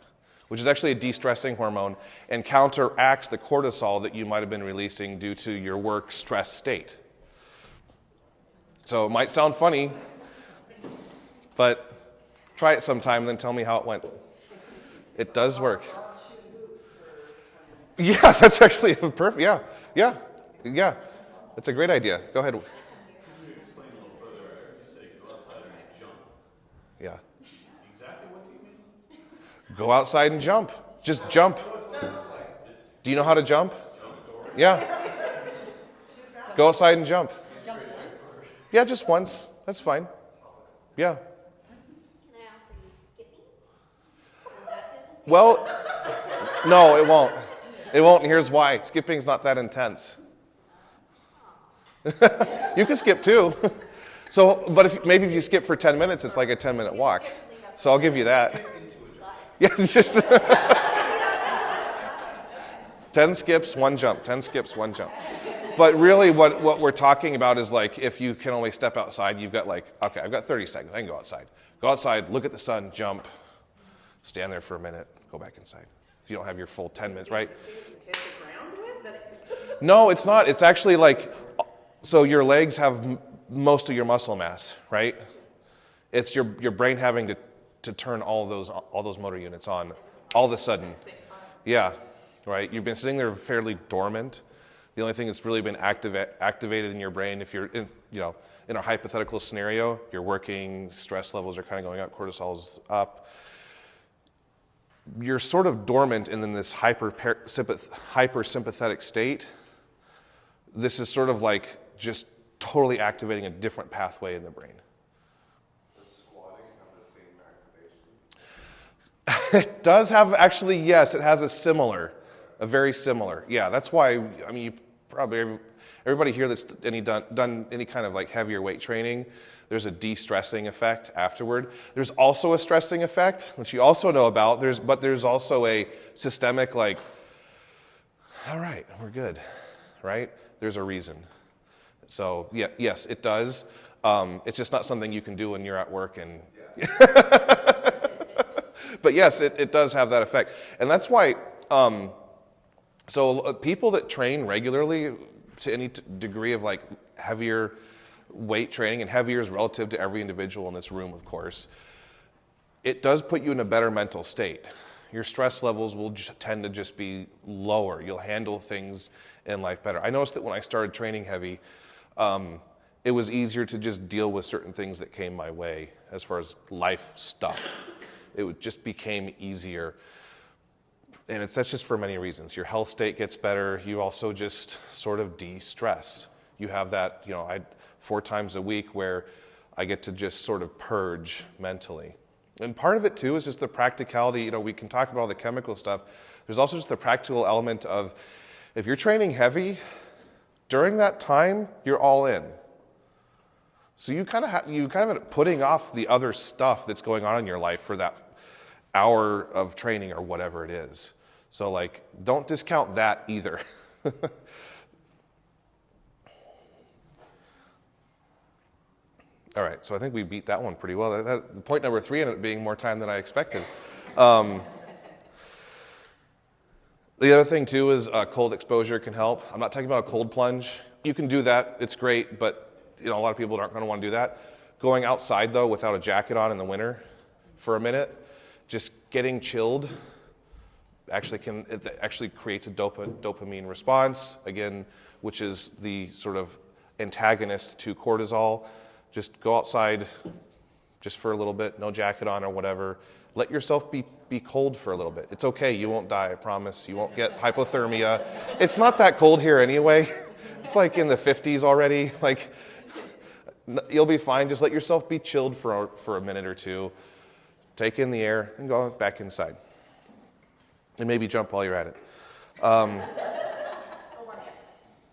which is actually a de-stressing hormone and counteracts the cortisol that you might have been releasing due to your work stress state. So it might sound funny, but try it sometime and then tell me how it went. It does work. Yeah, that's actually perfect. Yeah. That's a great idea. Go ahead. Could you explain a little further? I heard you say go outside and jump. Yeah. Exactly what do you mean? Go outside and jump. Just jump. Do you know how to jump? Yeah. Go outside and jump. Jump once. Yeah, just once. That's fine. Yeah. Can I offer you skipping? Does that do the same? Well, no, it won't. It won't, and here's why. Skipping's not that intense. You can skip too. So, but maybe if you skip for 10 minutes, it's like a 10-minute walk. So I'll give you that. Yeah, it's just 10 skips, 1 jump. 10 skips, 1 jump. But really what we're talking about is like if you can only step outside, you've got like, okay, I've got 30 seconds. I can go outside. Go outside, look at the sun, jump, stand there for a minute, go back inside. If you don't have your full 10 minutes, right? Hit the ground with? No, it's not. It's actually like, so your legs have most of your muscle mass, right? It's your brain having to turn all those motor units on all of a sudden. Yeah, right? You've been sitting there fairly dormant. The only thing that's really been activated in your brain, if you're in a hypothetical scenario, you're working, stress levels are kind of going up, cortisol's up. You're sort of dormant and in this hypersympathetic state. This is sort of like just totally activating a different pathway in the brain. Does squatting have the same activation? It does have, actually, yes, it has a very similar. Yeah, that's why, I mean, everybody here that's done any kind of like heavier weight training, there's a de-stressing effect afterward. There's also a stressing effect, which you also know about, but there's also a systemic like, all right, we're good, right? There's a reason. So yeah, yes, it does. It's just not something you can do when you're at work and. But yes, it does have that effect, and that's why. So people that train regularly to any degree of like heavier weight training, and heavier is relative to every individual in this room, of course. It does put you in a better mental state. Your stress levels will tend to just be lower. You'll handle things in life better. I noticed that when I started training heavy, it was easier to just deal with certain things that came my way as far as life stuff. It just became easier. And that's just for many reasons. Your health state gets better. You also just sort of de-stress. You have that, 4 times a week where I get to just sort of purge mentally. And part of it too is just the practicality. We can talk about all the chemical stuff. There's also just the practical element of if you're training heavy, during that time, you're all in. So you kind of end up putting off the other stuff that's going on in your life for that hour of training or whatever it is. So like, don't discount that either. All right, so I think we beat that one pretty well. Point number 3 ended up being more time than I expected. The other thing too is cold exposure can help. I'm not talking about a cold plunge. You can do that, it's great, but a lot of people aren't going to want to do that. Going outside though without a jacket on in the winter for a minute, just getting chilled it actually creates a dopamine response, again, which is the sort of antagonist to cortisol. Just go outside just for a little bit, no jacket on or whatever. Let yourself be cold for a little bit. It's okay, you won't die, I promise. You won't get hypothermia. It's not that cold here anyway. It's like in the 50s already. Like, you'll be fine. Just let yourself be chilled for a minute or two. Take in the air and go back inside. And maybe jump while you're at it.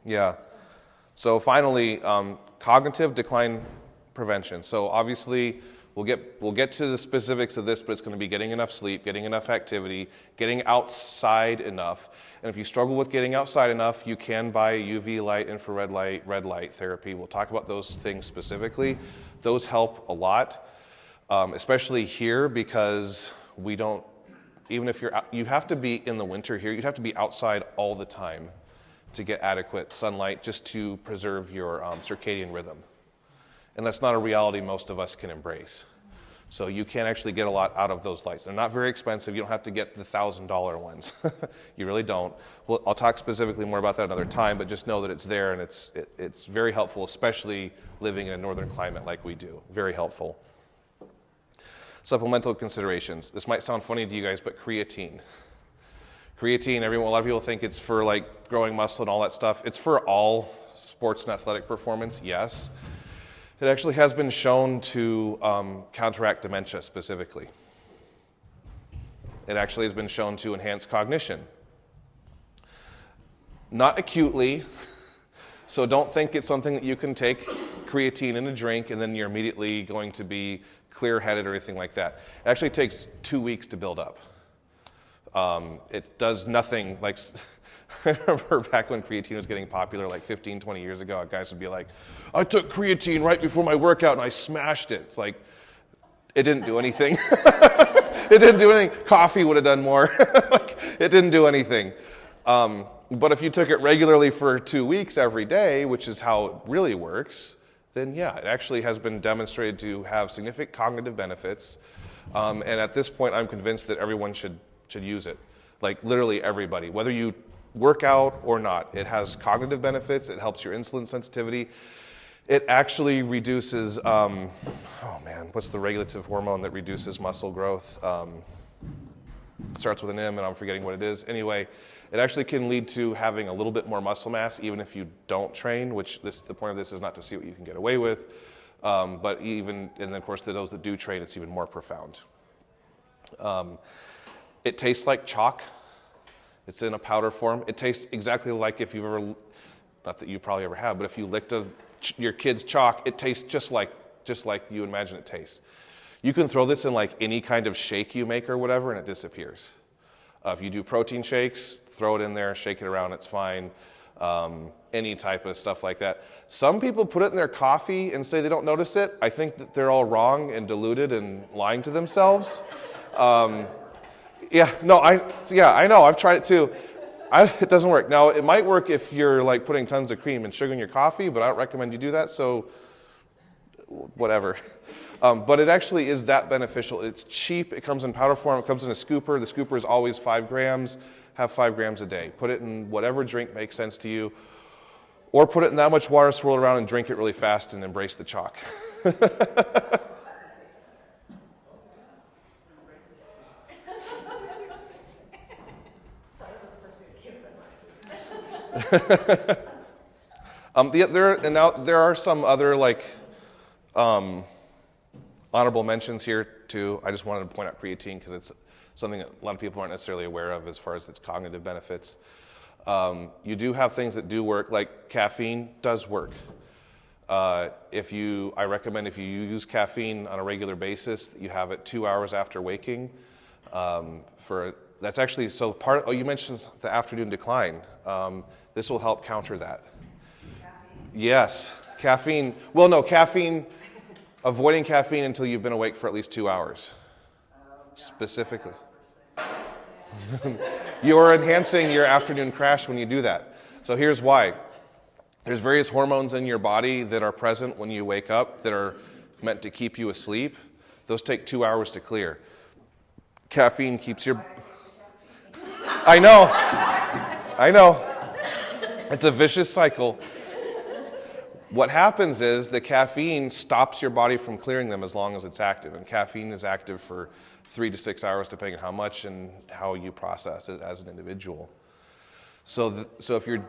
Yeah. So finally, cognitive decline prevention. So obviously, we'll get to the specifics of this, but it's going to be getting enough sleep, getting enough activity, getting outside enough. And if you struggle with getting outside enough, you can buy UV light, infrared light, red light therapy. We'll talk about those things specifically. Those help a lot, especially here, because we don't, even if you have to be in the winter here, you'd have to be outside all the time to get adequate sunlight just to preserve your circadian rhythm. And that's not a reality most of us can embrace. So you can actually get a lot out of those lights. They're not very expensive. You don't have to get the $1,000 ones. You really don't. Well, I'll talk specifically more about that another time, but just know that it's there, and it's very helpful, especially living in a northern climate like we do. Very helpful. Supplemental considerations. This might sound funny to you guys, but creatine. Creatine, a lot of people think it's for like growing muscle and all that stuff. It's for all sports and athletic performance, yes. It actually has been shown to counteract dementia specifically. It actually has been shown to enhance cognition. Not acutely, so don't think it's something that you can take creatine in a drink and then you're immediately going to be clear-headed or anything like that. It actually takes 2 weeks to build up. It does nothing like... I remember back when creatine was getting popular, like 15, 20 years ago, guys would be like, I took creatine right before my workout and I smashed it. It's like, it didn't do anything. It didn't do anything. Coffee would have done more. It didn't do anything. But if you took it regularly for 2 weeks every day, which is how it really works, then yeah, it actually has been demonstrated to have significant cognitive benefits. And at this point, I'm convinced that everyone should use it. Like literally everybody, whether you work out or not. It has cognitive benefits. It helps your insulin sensitivity. It actually reduces, what's the regulative hormone that reduces muscle growth? It starts with an M and I'm forgetting what it is. Anyway, it actually can lead to having a little bit more muscle mass even if you don't train, which the point of this is not to see what you can get away with, but even, and of course, to those that do train, it's even more profound. It tastes like chalk. It's in a powder form. It tastes exactly like if you've ever, not that you probably ever have, but if you licked your kid's chalk, it tastes just like you imagine it tastes. You can throw this in like any kind of shake you make or whatever, and it disappears. If you do protein shakes, throw it in there, shake it around, it's fine. Any type of stuff like that. Some people put it in their coffee and say they don't notice it. I think that they're all wrong and deluded and lying to themselves. I know. I've tried it too. It doesn't work. Now, it might work if you're like putting tons of cream and sugar in your coffee, but I don't recommend you do that. So, whatever. But it actually is that beneficial. It's cheap. It comes in powder form. It comes in a scooper. The scooper is always 5 grams. Have 5 grams a day. Put it in whatever drink makes sense to you, or put it in that much water, swirl it around, and drink it really fast and embrace the chalk. There are some other honorable mentions here too. I just wanted to point out creatine because it's something that a lot of people aren't necessarily aware of as far as its cognitive benefits. You do have things that do work, like caffeine does work. I recommend if you use caffeine on a regular basis, you have it 2 hours after waking. That's actually you mentioned the afternoon decline. This will help counter that. Caffeine? Yes, caffeine. Well, no, caffeine. Avoiding caffeine until you've been awake for at least 2 hours, specifically. You are enhancing your afternoon crash when you do that. So here's why. There's various hormones in your body that are present when you wake up that are meant to keep you asleep. Those take 2 hours to clear. Caffeine keeps your... I know. I know. It's a vicious cycle. What happens is the caffeine stops your body from clearing them as long as it's active. And caffeine is active for 3 to 6 hours, depending on how much and how you process it as an individual. So if you're...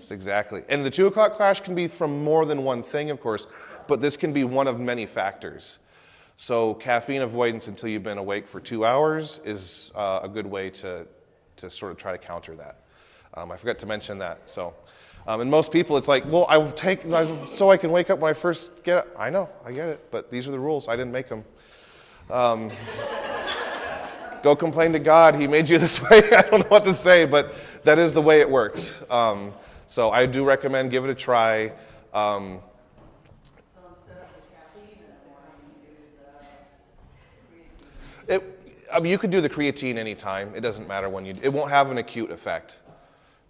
Exactly. And the 2 o'clock crash can be from more than one thing, of course, but this can be one of many factors. So caffeine avoidance until you've been awake for 2 hours is a good way to sort of try to counter that. I forgot to mention that. So, and most people, it's like, well, I will take so I can wake up when I first get up. I know, I get it, but these are the rules. I didn't make them. Go complain to God. He made you this way. I don't know what to say, but that is the way it works. So I do recommend give it a try. So instead of the caffeine in the morning, you use the creatine. You could do the creatine anytime. It doesn't matter when it won't have an acute effect.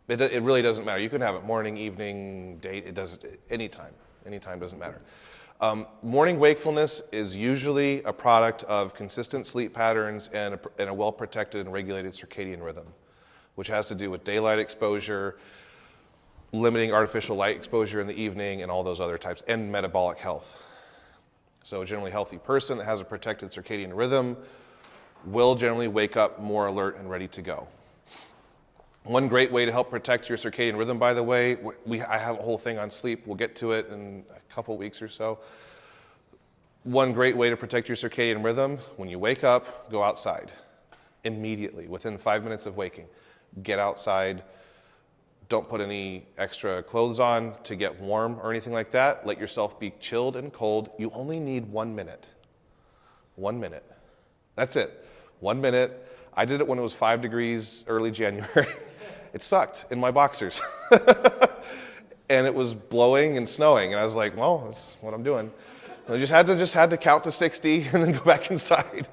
It really doesn't matter. You can have it morning, evening, date. It doesn't, anytime. Anytime doesn't matter. Morning wakefulness is usually a product of consistent sleep patterns and a well-protected and regulated circadian rhythm, which has to do with daylight exposure, limiting artificial light exposure in the evening, and all those other types, and metabolic health. So a generally healthy person that has a protected circadian rhythm will generally wake up more alert and ready to go. One great way to help protect your circadian rhythm, by the way, I have a whole thing on sleep. We'll get to it in a couple weeks or so. One great way to protect your circadian rhythm, when you wake up, go outside immediately, within 5 minutes of waking. Get outside. Don't put any extra clothes on to get warm or anything like that. Let yourself be chilled and cold. You only need 1 minute. 1 minute. That's it. 1 minute. I did it when it was 5 degrees early January. It sucked in my boxers. And it was blowing and snowing. And I was like, well, that's what I'm doing. And I just had to count to 60 and then go back inside.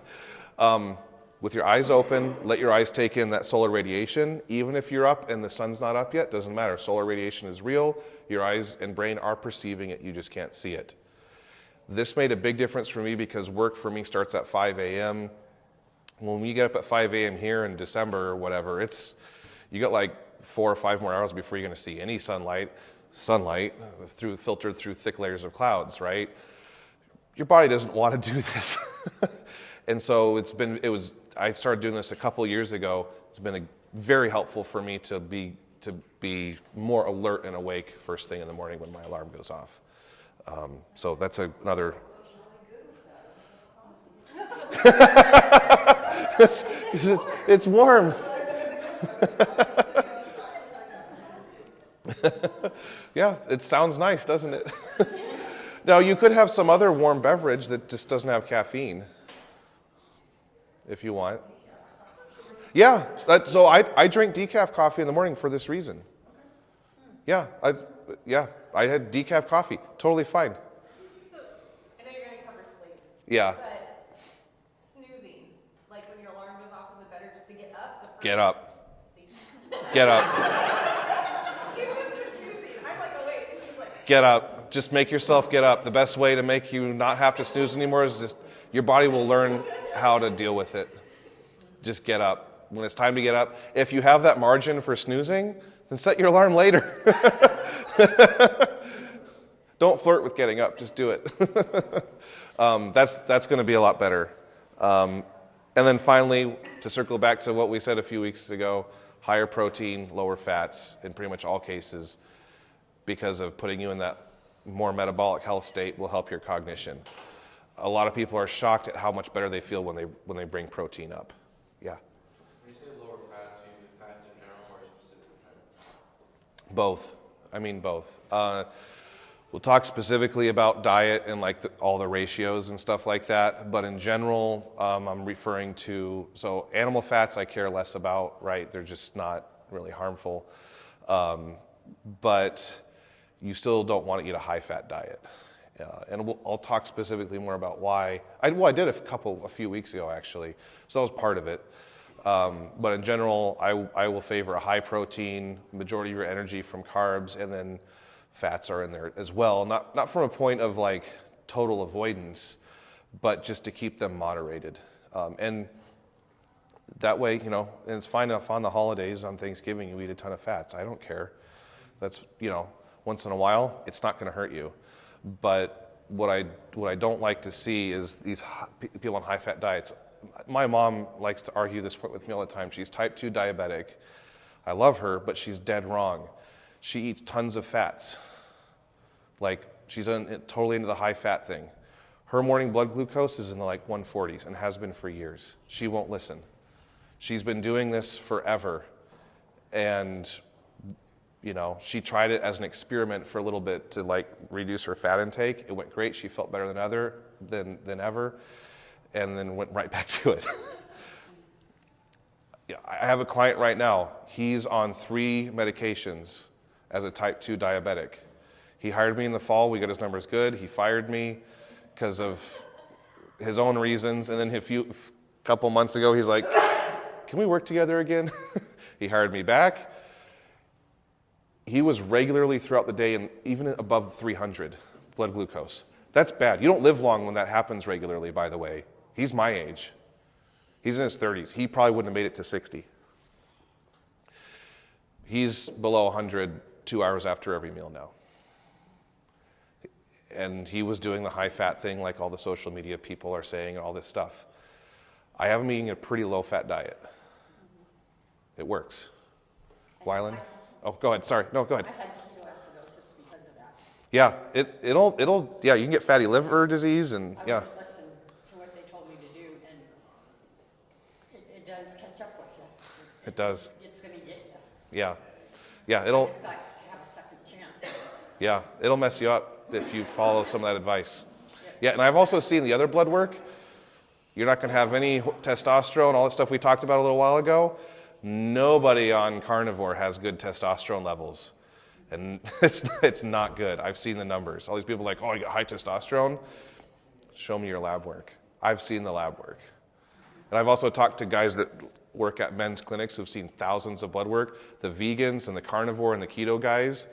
With your eyes open, let your eyes take in that solar radiation. Even if you're up and the sun's not up yet, doesn't matter. Solar radiation is real. Your eyes and brain are perceiving it. You just can't see it. This made a big difference for me because work for me starts at 5 a.m. When we get up at 5 a.m. here in December or whatever, you got like 4 or 5 more hours before you're going to see any sunlight filtered through thick layers of clouds, right? Your body doesn't want to do this. And so I started doing this a couple years ago. It's been very helpful for me to be more alert and awake first thing in the morning when my alarm goes off. So that's another. It's warm. Yeah, it sounds nice, doesn't it? Now, you could have some other warm beverage that just doesn't have caffeine, if you want. Yeah, so I drink decaf coffee in the morning for this reason. Yeah, I had decaf coffee, totally fine. So, I know you're going to cover sleep. Yeah. But snoozing, like when your alarm goes off, is it better just to get up? Get up. See? Get up. He's Mr. Snoozing. I'm like awake. He's like, Get up. Just make yourself get up. The best way to make you not have to snooze anymore is just your body will learn how to deal with it. Just get up. When it's time to get up, if you have that margin for snoozing, then set your alarm later. Don't flirt with getting up. Just do it. That's going to be a lot better. And then finally, to circle back to what we said a few weeks ago, higher protein, lower fats in pretty much all cases, because of putting you in that more metabolic health state will help your cognition. A lot of people are shocked at how much better they feel when they bring protein up. Yeah. When you say lower fats, do you mean fats in general or specific fats? Both. I mean both. We'll talk specifically about diet and like all the ratios and stuff like that. But in general, I'm referring to, so animal fats I care less about, right? They're just not really harmful. But you still don't want to eat a high-fat diet. And I'll talk specifically more about why. I did a few weeks ago, actually. So that was part of it. But in general, I will favor a high protein, majority of your energy from carbs, and then fats are in there as well. Not from a point of like total avoidance, but just to keep them moderated. And That way, and it's fine enough on the holidays, on Thanksgiving, you eat a ton of fats. I don't care. That's, once in a while, it's not going to hurt you. But what I don't like to see is these people on high-fat diets. My mom likes to argue this point with me all the time. She's type 2 diabetic. I love her, but she's dead wrong. She eats tons of fats. Like, she's totally into the high-fat thing. Her morning blood glucose is in the 140s and has been for years. She won't listen. She's been doing this forever. And, she tried it as an experiment for a little bit to reduce her fat intake. It went great. She felt better than ever. And then went right back to it. Yeah, I have a client right now. He's on 3 medications as a type 2 diabetic. He hired me in the fall. We got his numbers good. He fired me because of his own reasons. And then a couple months ago, he's like, can we work together again? He hired me back. He was regularly throughout the day and even above 300 blood glucose. That's bad. You don't live long when that happens regularly, by the way. He's my age. He's in his 30s. He probably wouldn't have made it to 60. He's below 100 2 hours after every meal now. And he was doing the high-fat thing like all the social media people are saying and all this stuff. I have him eating a pretty low-fat diet. It works. Wyland? Oh, go ahead. Sorry. No, go ahead. I had ketoacidosis because of that. Yeah, it'll you can get fatty liver disease and I yeah. wouldn't listen to what they told me to do, and it does catch up with you. It does. It's going to get you. Yeah, You it'll just got to have a second chance. it'll mess you up if you follow some of that advice. Yeah, and I've also seen the other blood work. You're not going to have any testosterone, all that stuff we talked about a little while ago. Nobody on carnivore has good testosterone levels. And it's not good. I've seen the numbers. All these people are like, oh, you got high testosterone? Show me your lab work. I've seen the lab work. And I've also talked to guys that work at men's clinics who've seen thousands of blood work. The vegans and the carnivore and the keto guys,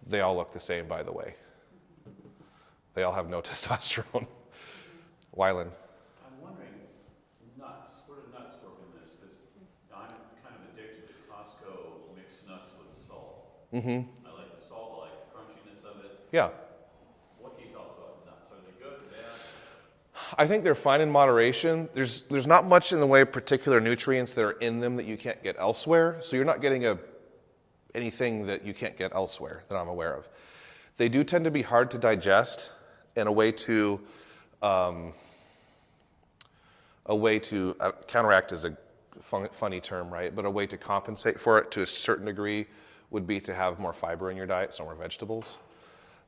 they all look the same, by the way. They all have no testosterone. Wyland. I'm wondering, nuts, where do nuts work in this? Because I'm kind of addicted to Costco mixed nuts with salt. Mm-hmm. I like the salt, I like the crunchiness of it. Yeah. What can you tell us about nuts? Are they good, bad? I think they're fine in moderation. There's not much in the way of particular nutrients that are in them that you can't get elsewhere. So you're not getting anything that you can't get elsewhere that I'm aware of. They do tend to be hard to digest, and a way to counteract is a funny term, right? But a way to compensate for it to a certain degree would be to have more fiber in your diet, so more vegetables.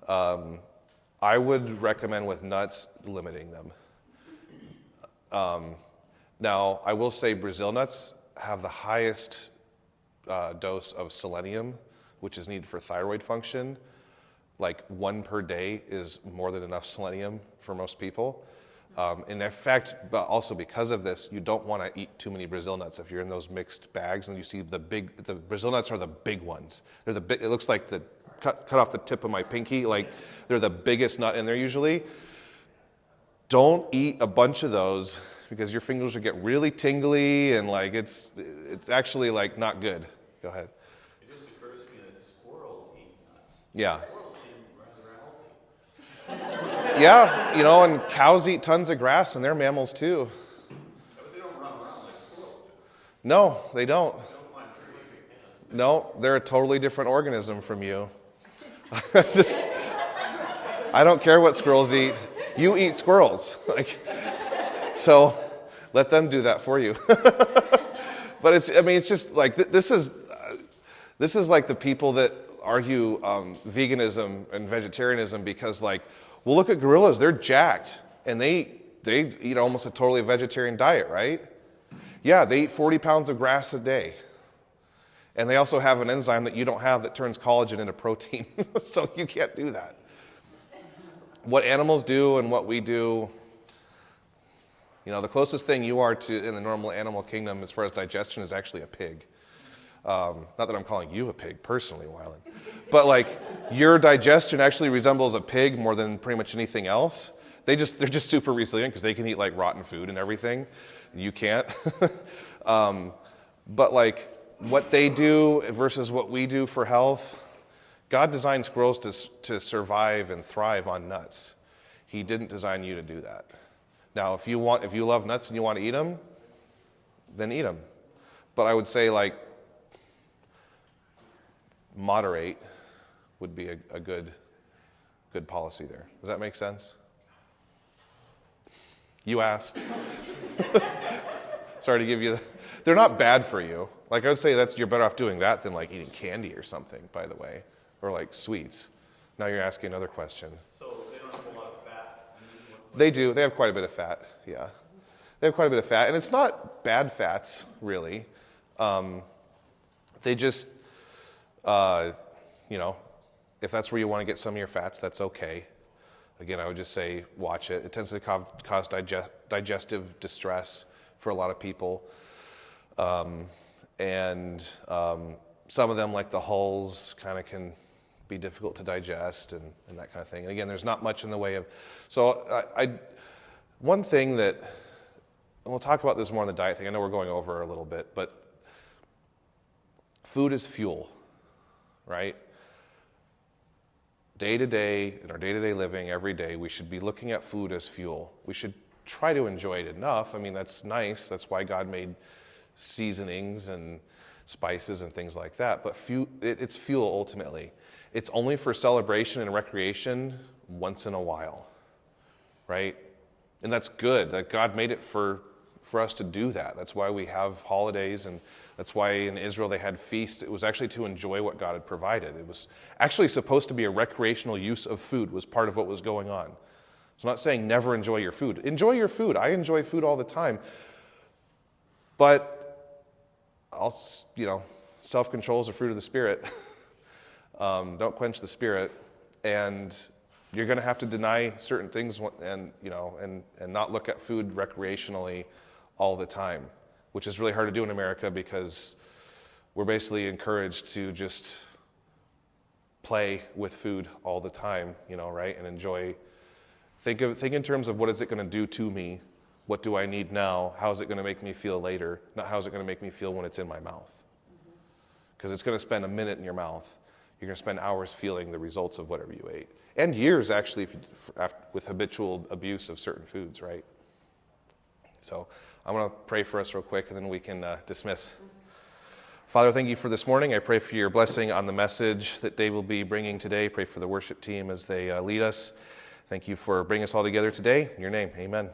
I would recommend with nuts limiting them. Now, I will say Brazil nuts have the highest dose of selenium, which is needed for thyroid function. Like 1 per day is more than enough selenium for most people. And in fact, but also because of this, you don't want to eat too many Brazil nuts if you're in those mixed bags and you see the Brazil nuts are the big ones. They're the big, it looks like the cut off the tip of my pinky, like they're the biggest nut in there usually. Don't eat a bunch of those because your fingers will get really tingly and like it's actually like not good. Go ahead. It just occurs to me that squirrels eat nuts. Yeah. Squirrels seem rather healthy. Yeah, and cows eat tons of grass and they're mammals too. Yeah, but they don't run around like squirrels do. No, they don't. They don't climb trees. No, they're a totally different organism from you. It's just, I don't care what squirrels eat. You eat squirrels. So let them do that for you. But it's just like, this is like the people that argue veganism and vegetarianism because well, look at gorillas, they're jacked and they eat almost a totally vegetarian diet, right? Yeah, they eat 40 pounds of grass a day. And they also have an enzyme that you don't have that turns collagen into protein. So you can't do that. What animals do and what we do, the closest thing you are to in the normal animal kingdom as far as digestion is actually a pig. Not that I'm calling you a pig personally, Wyland. But your digestion actually resembles a pig more than pretty much anything else. They're just super resilient because they can eat rotten food and everything. You can't. But like what they do versus what we do for health, God designed squirrels to survive and thrive on nuts. He didn't design you to do that. Now, if you love nuts and you want to eat them, then eat them. But I would say like moderate would be a good policy there. Does that make sense? You asked. Sorry to give you they're not bad for you. Like I would say you're better off doing that than like eating candy or something, by the way, or like sweets. Now you're asking another question. So they don't have a lot of fat? They do. They have quite a bit of fat, yeah. They have quite a bit of fat, and it's not bad fats, really. They just, if that's where you want to get some of your fats, that's okay. Again, I would just say watch it. It tends to cause digestive distress for a lot of people. And some of them, like the hulls, kind of can be difficult to digest and that kind of thing. And again, there's not much in the way of... So one thing that... And we'll talk about this more on the diet thing. I know we're going over a little bit, but food is fuel, right? Day to day, in our day-to-day living, every day, we should be looking at food as fuel. We should try to enjoy it enough. I mean, that's nice. That's why God made seasonings and spices and things like that. But it's fuel ultimately. It's only for celebration and recreation once in a while, right? And that's good. That God made it for us to do that. That's why we have holidays, and that's why in Israel they had feasts. It was actually to enjoy what God had provided. It was actually supposed to be a recreational use of food, was part of what was going on. So I'm not saying never enjoy your food. Enjoy your food. I enjoy food all the time. But self-control is a fruit of the Spirit. Don't quench the Spirit. And you're going to have to deny certain things and not look at food recreationally all the time, which is really hard to do in America because we're basically encouraged to just play with food all the time, right? And enjoy. Think in terms of what is it going to do to me? What do I need now? How is it going to make me feel later? Not how is it going to make me feel when it's in my mouth? Because it's going to spend a minute in your mouth. You're going to spend hours feeling the results of whatever you ate. And years, actually, with habitual abuse of certain foods, right? So I'm going to pray for us real quick, and then we can dismiss. Father, thank you for this morning. I pray for your blessing on the message that Dave will be bringing today. Pray for the worship team as they lead us. Thank you for bringing us all together today. In your name, amen.